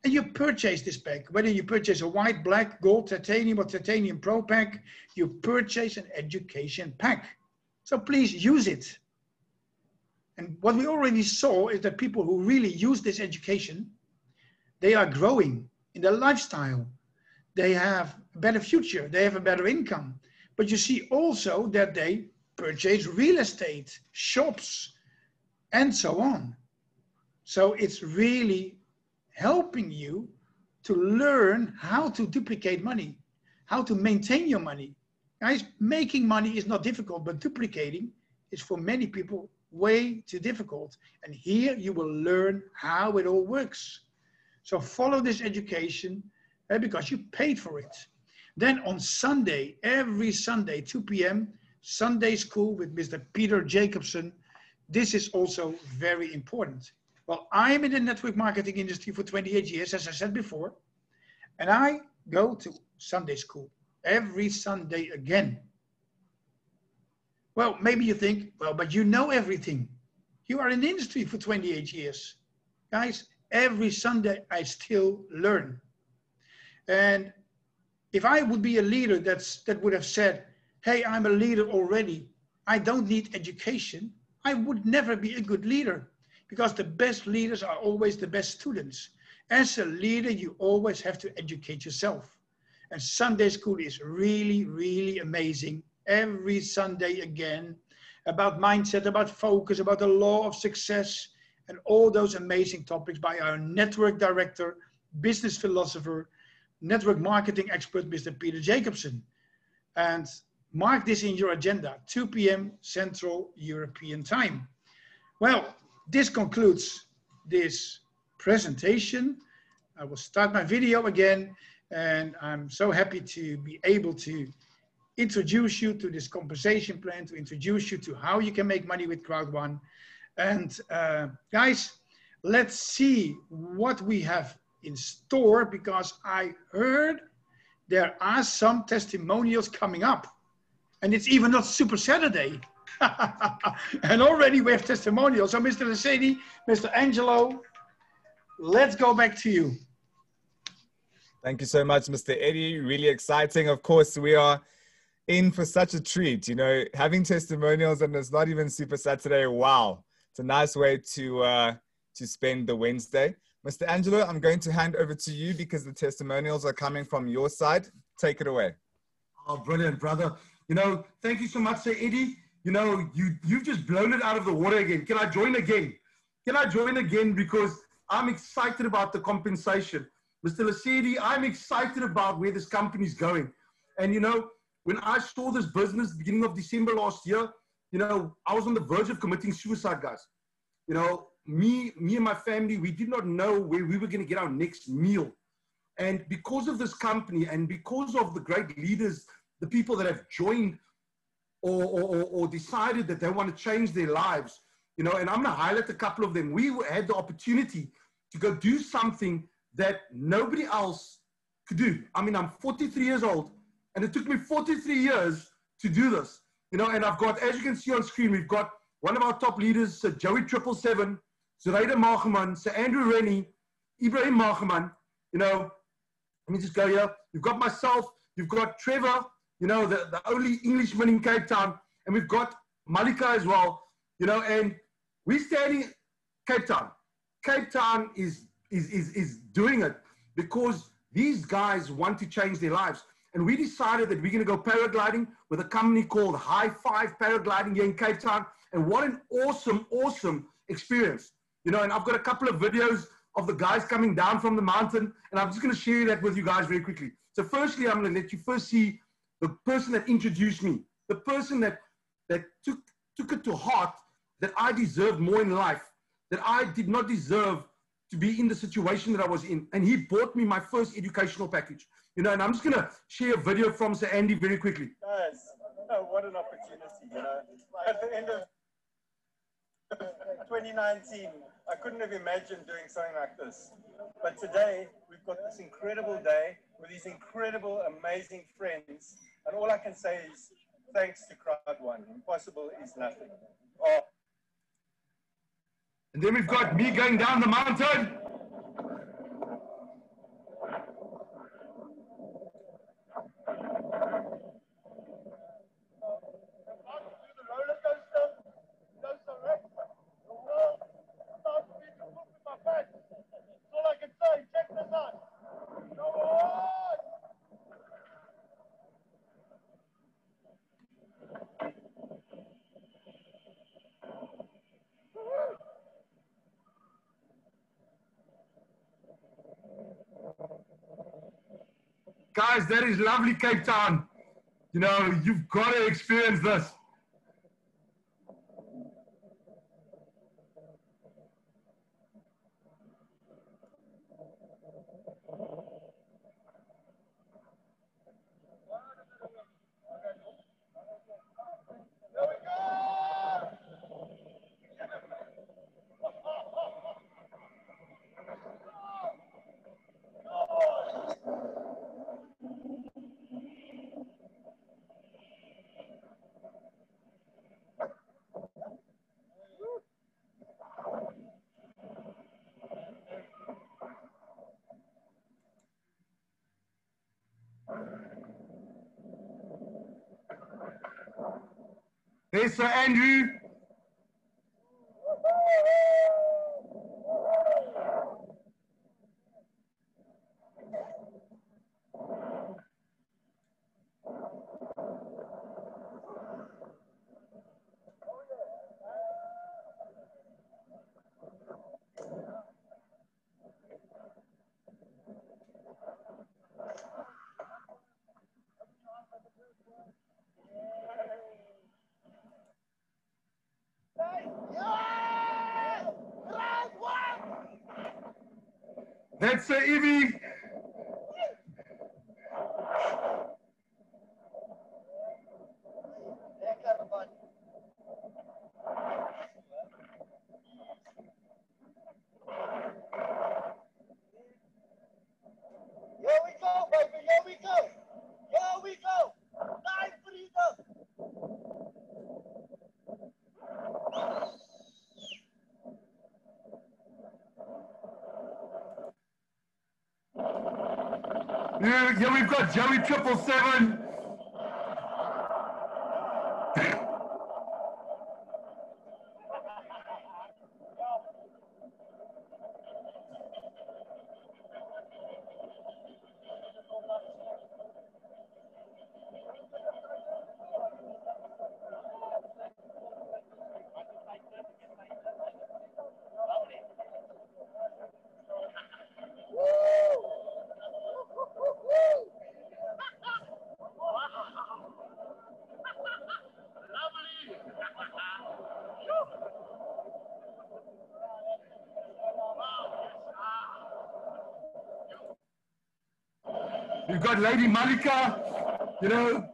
And you purchase this pack, whether you purchase a white, black, gold, titanium, or titanium pro pack, you purchase an education pack. So please use it. And what we already saw is that people who really use this education, they are growing in their lifestyle. They have a better future. They have a better income. But you see also that they purchase real estate, shops, and so on. So it's really helping you to learn how to duplicate money, how to maintain your money. Guys, making money is not difficult, but duplicating is for many people way too difficult. And here you will learn how it all works. So follow this education because you paid for it. Then on Sunday, every Sunday, 2 p.m., Sunday school with Mr. Peter Jacobson. This is also very important. Well, I'm in the network marketing industry for 28 years, as I said before, and I go to Sunday school every Sunday again. Well, maybe you think, well, but you know everything. You are in the industry for 28 years. Guys, every Sunday I still learn. And if I would be a leader that would have said, hey, I'm a leader already, I don't need education, I would never be a good leader, because the best leaders are always the best students. As a leader, you always have to educate yourself. And Sunday school is really, really amazing. Every Sunday again, about mindset, about focus, about the law of success, and all those amazing topics by our network director, business philosopher, network marketing expert, Mr. Peter Jacobson. And mark this in your agenda, 2 p.m. Central European Time. Well, this concludes this presentation. I will start my video again, and I'm so happy to be able to introduce you to this compensation plan, to introduce you to how you can make money with Crowd1. And guys, let's see what we have in store, because I heard there are some testimonials coming up, and it's even not Super Saturday. And already we have testimonials. So Mr. Lasedi, Mr. Angelo, let's go back to you. Thank you so much, Mr. Eddie. Really exciting. Of course, we are in for such a treat, you know, having testimonials, and it's not even Super Saturday. Wow. It's a nice way to spend the Wednesday. Mr. Angelo, I'm going to hand over to you because the testimonials are coming from your side. Take it away. Oh, brilliant, brother. You know, thank you so much, Sir Eddie. You know, you've just blown it out of the water again. Can I join again? Can I join again? Because I'm excited about the compensation. Mr. Lasedi, I'm excited about where this company is going. And, you know, when I saw this business beginning of December last year, you know, I was on the verge of committing suicide, guys. You know, me and my family, we did not know where we were going to get our next meal. And because of this company and because of the great leaders, the people that have joined or decided that they want to change their lives, you know, and I'm going to highlight a couple of them. We had the opportunity to go do something that nobody else could do. I mean, I'm 43 years old, and it took me 43 years to do this, you know, and I've got, as you can see on screen, we've got one of our top leaders, Sir Joey 777, Sir Raida Margeman, Sir Andrew Rennie, Ibrahim Margeman, you know, let me just go here. You've got myself, you've got Trevor, you know, the only Englishman in Cape Town, and we've got Malika as well, you know, and we're standing Cape Town. Cape Town is doing it because these guys want to change their lives. And we decided that we're going to go paragliding with a company called High Five Paragliding here in Cape Town. And what an awesome, awesome experience. You know, and I've got a couple of videos of the guys coming down from the mountain, and I'm just going to share that with you guys very quickly. So firstly, I'm going to let you first see the person that introduced me, the person that took it to heart that I deserved more in life, that I did not deserve to be in the situation that I was in. And he bought me my first educational package. You know, and I'm just going to share a video from Sir Andy very quickly. Guys, what an opportunity, you know. At the end of 2019, I couldn't have imagined doing something like this. But today, we've got this incredible day with these incredible, amazing friends. And all I can say is thanks to Crowd1. Impossible is nothing. Oh. And then we've got me going down the mountain. Guys, that is lovely Cape Town. You know, you've got to experience this. There's Sir Andrew. That's Sir Evie. Here we go, baby. Here we go. Here we go. Nice freedom. Here we've got Joey 777. We've got Lady Malika, you know.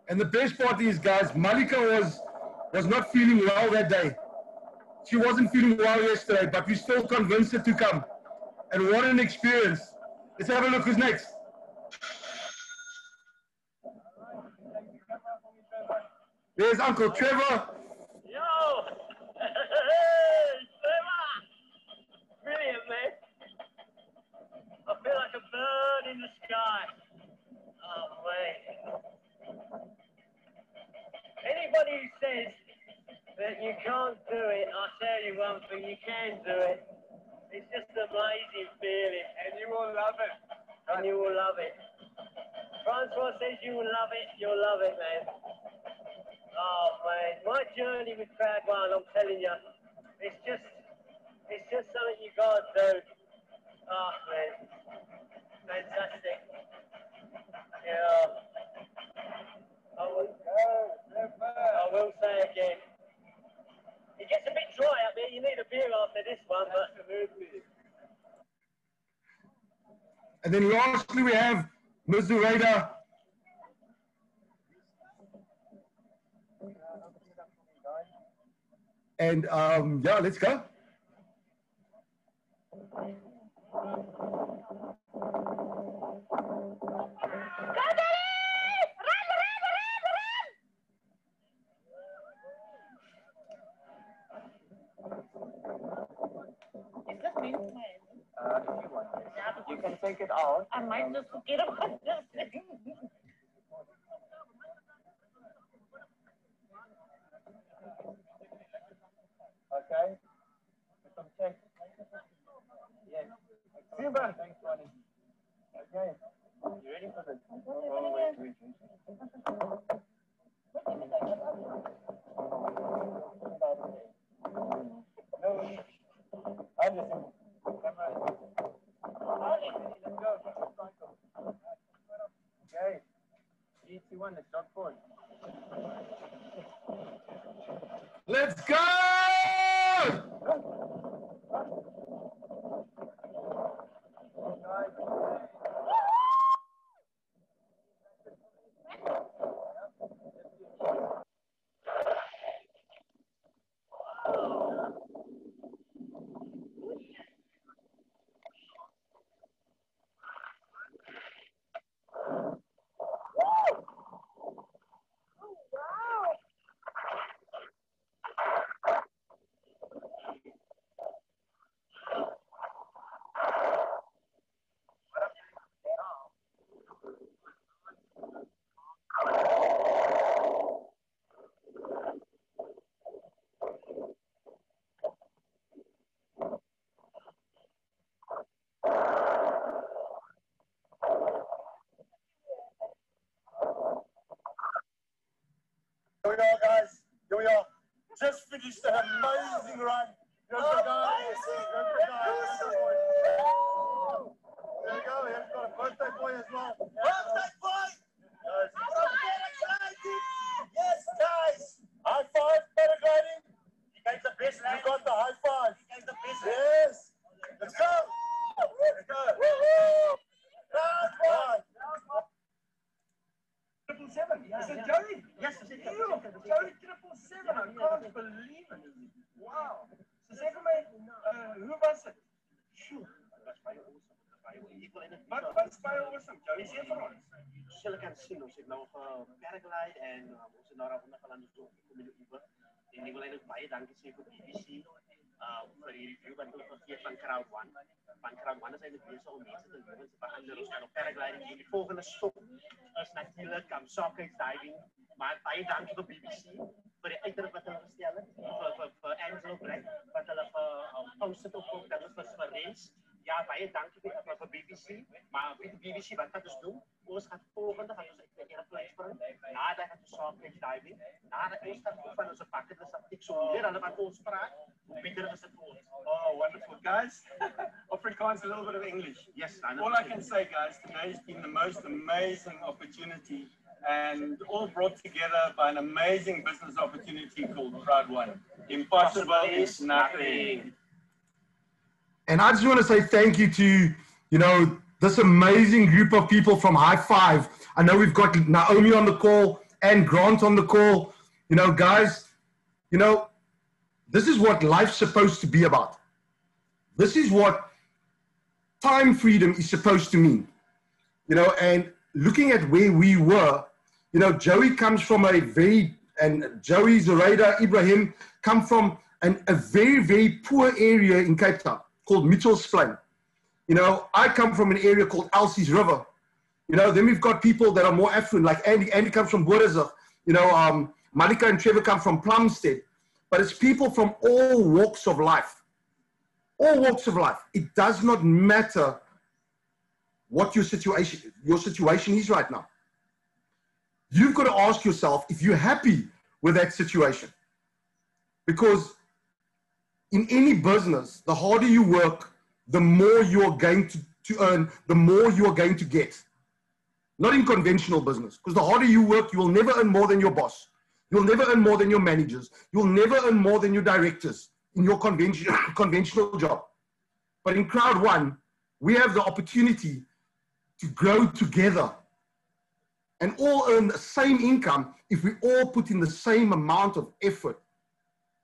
And the best part is, guys, Malika was not feeling well that day. She wasn't feeling well yesterday, but we still convinced her to come. And what an experience. Let's have a look who's next. There's Uncle Trevor. Yo! Hey, Trevor! Brilliant, man. I feel like a bird in the sky. Oh, man. Anybody who says that you can't do it, I'll tell you one thing, you can do it. It's just an amazing feeling. And you will love it. And you will love it. Francois says you will love it, you'll love it, man. Oh, man. My journey with Crowd1, I'm telling you, it's just something you gotta do. Oh, man. Fantastic. Yeah. I will say again. It gets a bit dry up there. You need a beer after this one, but absolutely. And then lastly, we have Ms. Zureda. And yeah, let's go. You can take it out. I might just forget about this thing. Okay. Some check. Yes. Simba. Thanks, Ronnie. Okay. You ready for this? Wait. No. I'll listen. Let's go. Okay. 3, 2, 1, let's start forward. Let's go! just an amazing run. Just a guy. There you go. He's got a birthday boy as well. Birthday boy! Yes, guys. High five, paragliding. You guys the best, man. You got the high five. You guys the best. Yes. Let's go. Let's go. Crowd1. 777. Is it Joey? Yes, it's Joey 777. I can't believe it. Wow. So say for me, who was it? Shoot. Wat is baie awesome, Joey? Sê vir ons. Julle kan sien ons het nou paraglide en ons het nou daar ondergeland so kom in die Uber. En ek wil eintlik baie dankie sê vir BBC vir die review wat hulle gegee van Crowd1. Van Crowd1 is eintlik besig om mense te leer wat ander ons kan op paragliding doen. Die volgende stop is natuurlik soccer diving. Maar baie dankie vir BBC vir die uitdruk wat hulle gestel het vir Angelo Black wat hulle gepost het op dat ons vir Rens. Ja, baie dankie vir BBC, maar weet die BBC wat gaat ons doen? Ons gaat volgende, gaat ons uit de airplane springen, nadat gaat ons soccer diving, nadat ons gaat van onze pakken, dus dat ik zo leer alle wat ons praat, hoe beter is het voor ons. Oh, wonderful. Guys, Afrikaans, a little bit of English. Yes, all I can say, guys, today has been the most amazing opportunity and all brought together by an amazing business opportunity called Crowd1. Impossible is nothing. And I just want to say thank you to, you know, this amazing group of people from High Five. I know we've got Naomi on the call and Grant on the call. You know, guys, you know, this is what life's supposed to be about. This is what time freedom is supposed to mean. You know, and looking at where we were, you know, Joey comes from and Joey, Zoraida, Ibrahim come from a very, very poor area in Cape Town called Mitchell's Plain. You know, I come from an area called Elsie's River. You know, then we've got people that are more affluent, like Andy. Andy comes from Boeresig. You know, Malika and Trevor come from Plumstead. But it's people from all walks of life. All walks of life. It does not matter what your situation is right now. You've got to ask yourself if you're happy with that situation. Because in any business, the harder you work, the more you're going to earn, the more you're going to get. Not in conventional business, because the harder you work, you will never earn more than your boss. You'll never earn more than your managers. You'll never earn more than your directors in your conventional job. But in Crowd1, we have the opportunity to grow together and all earn the same income if we all put in the same amount of effort.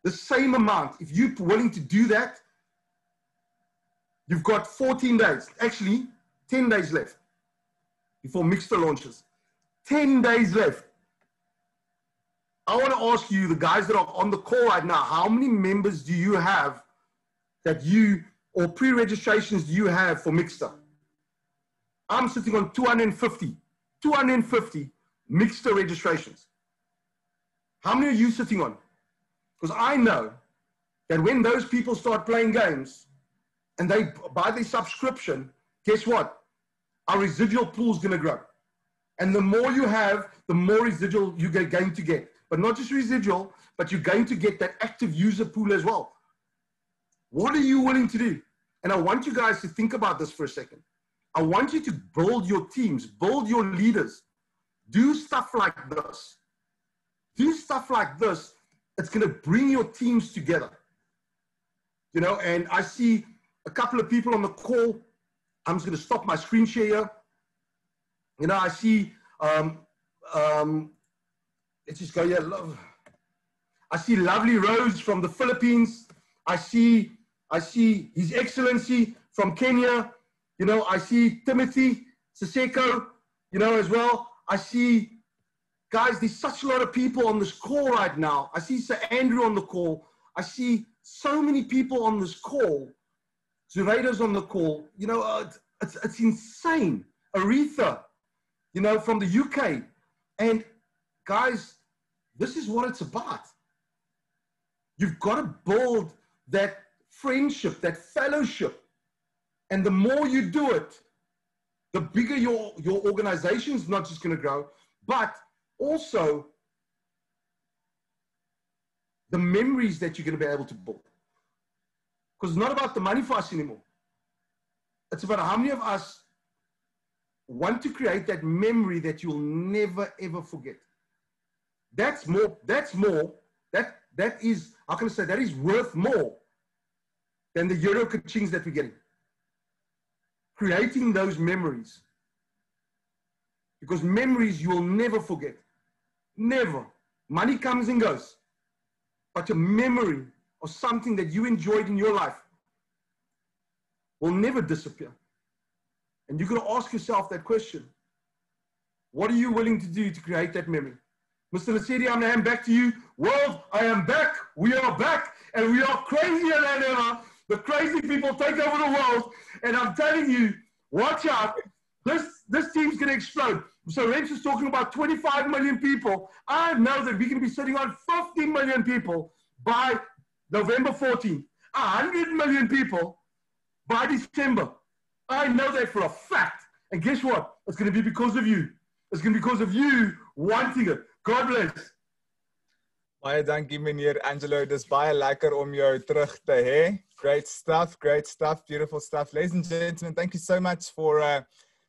The same amount. If you're willing to do that, you've got 14 days, actually 10 days left before Miggster launches. 10 days left. I want to ask you, the guys that are on the call right now, how many members do you have that or pre-registrations do you have for Miggster? I'm sitting on 250 Miggster registrations. How many are you sitting on? Because I know that when those people start playing games and they buy their subscription, guess what? Our residual pool is going to grow. And the more you have, the more residual you're going to get. But not just residual, but you're going to get that active user pool as well. What are you willing to do? And I want you guys to think about this for a second. I want you to build your teams, build your leaders. Do stuff like this. Do stuff like this. It's going to bring your teams together. You know, and I see a couple of people on the call. I'm just going to stop my screen share here. You know, I see, let's just go here. I see Lovely Rose from the Philippines. I see His Excellency from Kenya. You know, I see Timothy Siseko, you know, as well. I see, guys, there's such a lot of people on this call right now. I see Sir Andrew on the call. I see so many people on this call. Zuraida's on the call. You know, it's insane. Aretha, you know, from the UK. And guys, this is what it's about. You've got to build that friendship, that fellowship. And the more you do it, the bigger your organization is not just going to grow, but also the memories that you're going to be able to build. Because it's not about the money for us anymore. It's about how many of us want to create that memory that you'll never, ever forget. That is, how can I say, that is worth more than the euro kachings that we're getting. Creating those memories. Because memories you will never forget. Never. Money comes and goes. But a memory of something that you enjoyed in your life will never disappear. And you're going to ask yourself that question. What are you willing to do to create that memory? Mr. Lesedi, I'm going to hand back to you. World, I am back. We are back. And we are crazier than ever. The crazy people take over the world. And I'm telling you, watch out. This team's going to explode. So Rens is talking about 25 million people. I know that we're going to be sitting on 50 million people by November 14th. 100 million people by December. I know that for a fact. And guess what? It's going to be because of you. It's going to be because of you wanting it. God bless. Baie dankie meneer Angelo. Dis baie lekker om jou terug te hê. Great stuff, beautiful stuff. Ladies and gentlemen, thank you so much for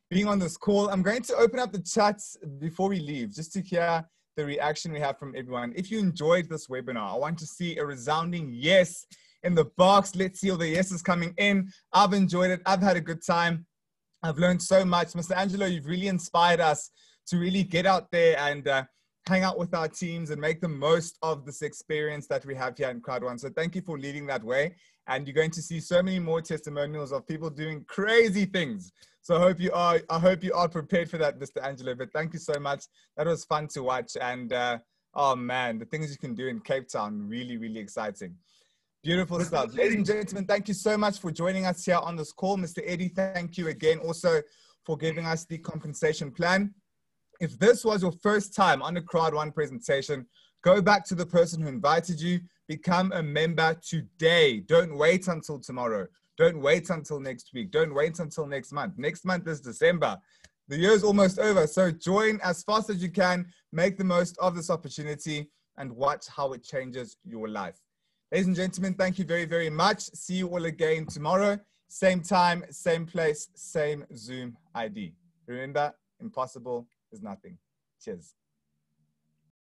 being on this call. I'm going to open up the chats before we leave, just to hear the reaction we have from everyone. If you enjoyed this webinar, I want to see a resounding yes in the box. Let's see all the yeses coming in. I've enjoyed it. I've had a good time. I've learned so much. Mr. Angelo, you've really inspired us to really get out there and hang out with our teams and make the most of this experience that we have here in Crowd1. So thank you for leading that way. And you're going to see so many more testimonials of people doing crazy things. So I hope you are prepared for that, Mr. Angelo. But thank you so much. That was fun to watch. And oh man, the things you can do in Cape Town, really, really exciting. Beautiful stuff. Ladies and gentlemen, thank you so much for joining us here on this call. Mr. Eddie, thank you again also for giving us the compensation plan. If this was your first time on a Crowd1 presentation, go back to the person who invited you, become a member today. Don't wait until tomorrow. Don't wait until next week. Don't wait until next month. Next month is December. The year's almost over. So join as fast as you can, make the most of this opportunity and watch how it changes your life. Ladies and gentlemen, thank you very, very much. See you all again tomorrow. Same time, same place, same Zoom ID. Remember, impossible is nothing. Cheers.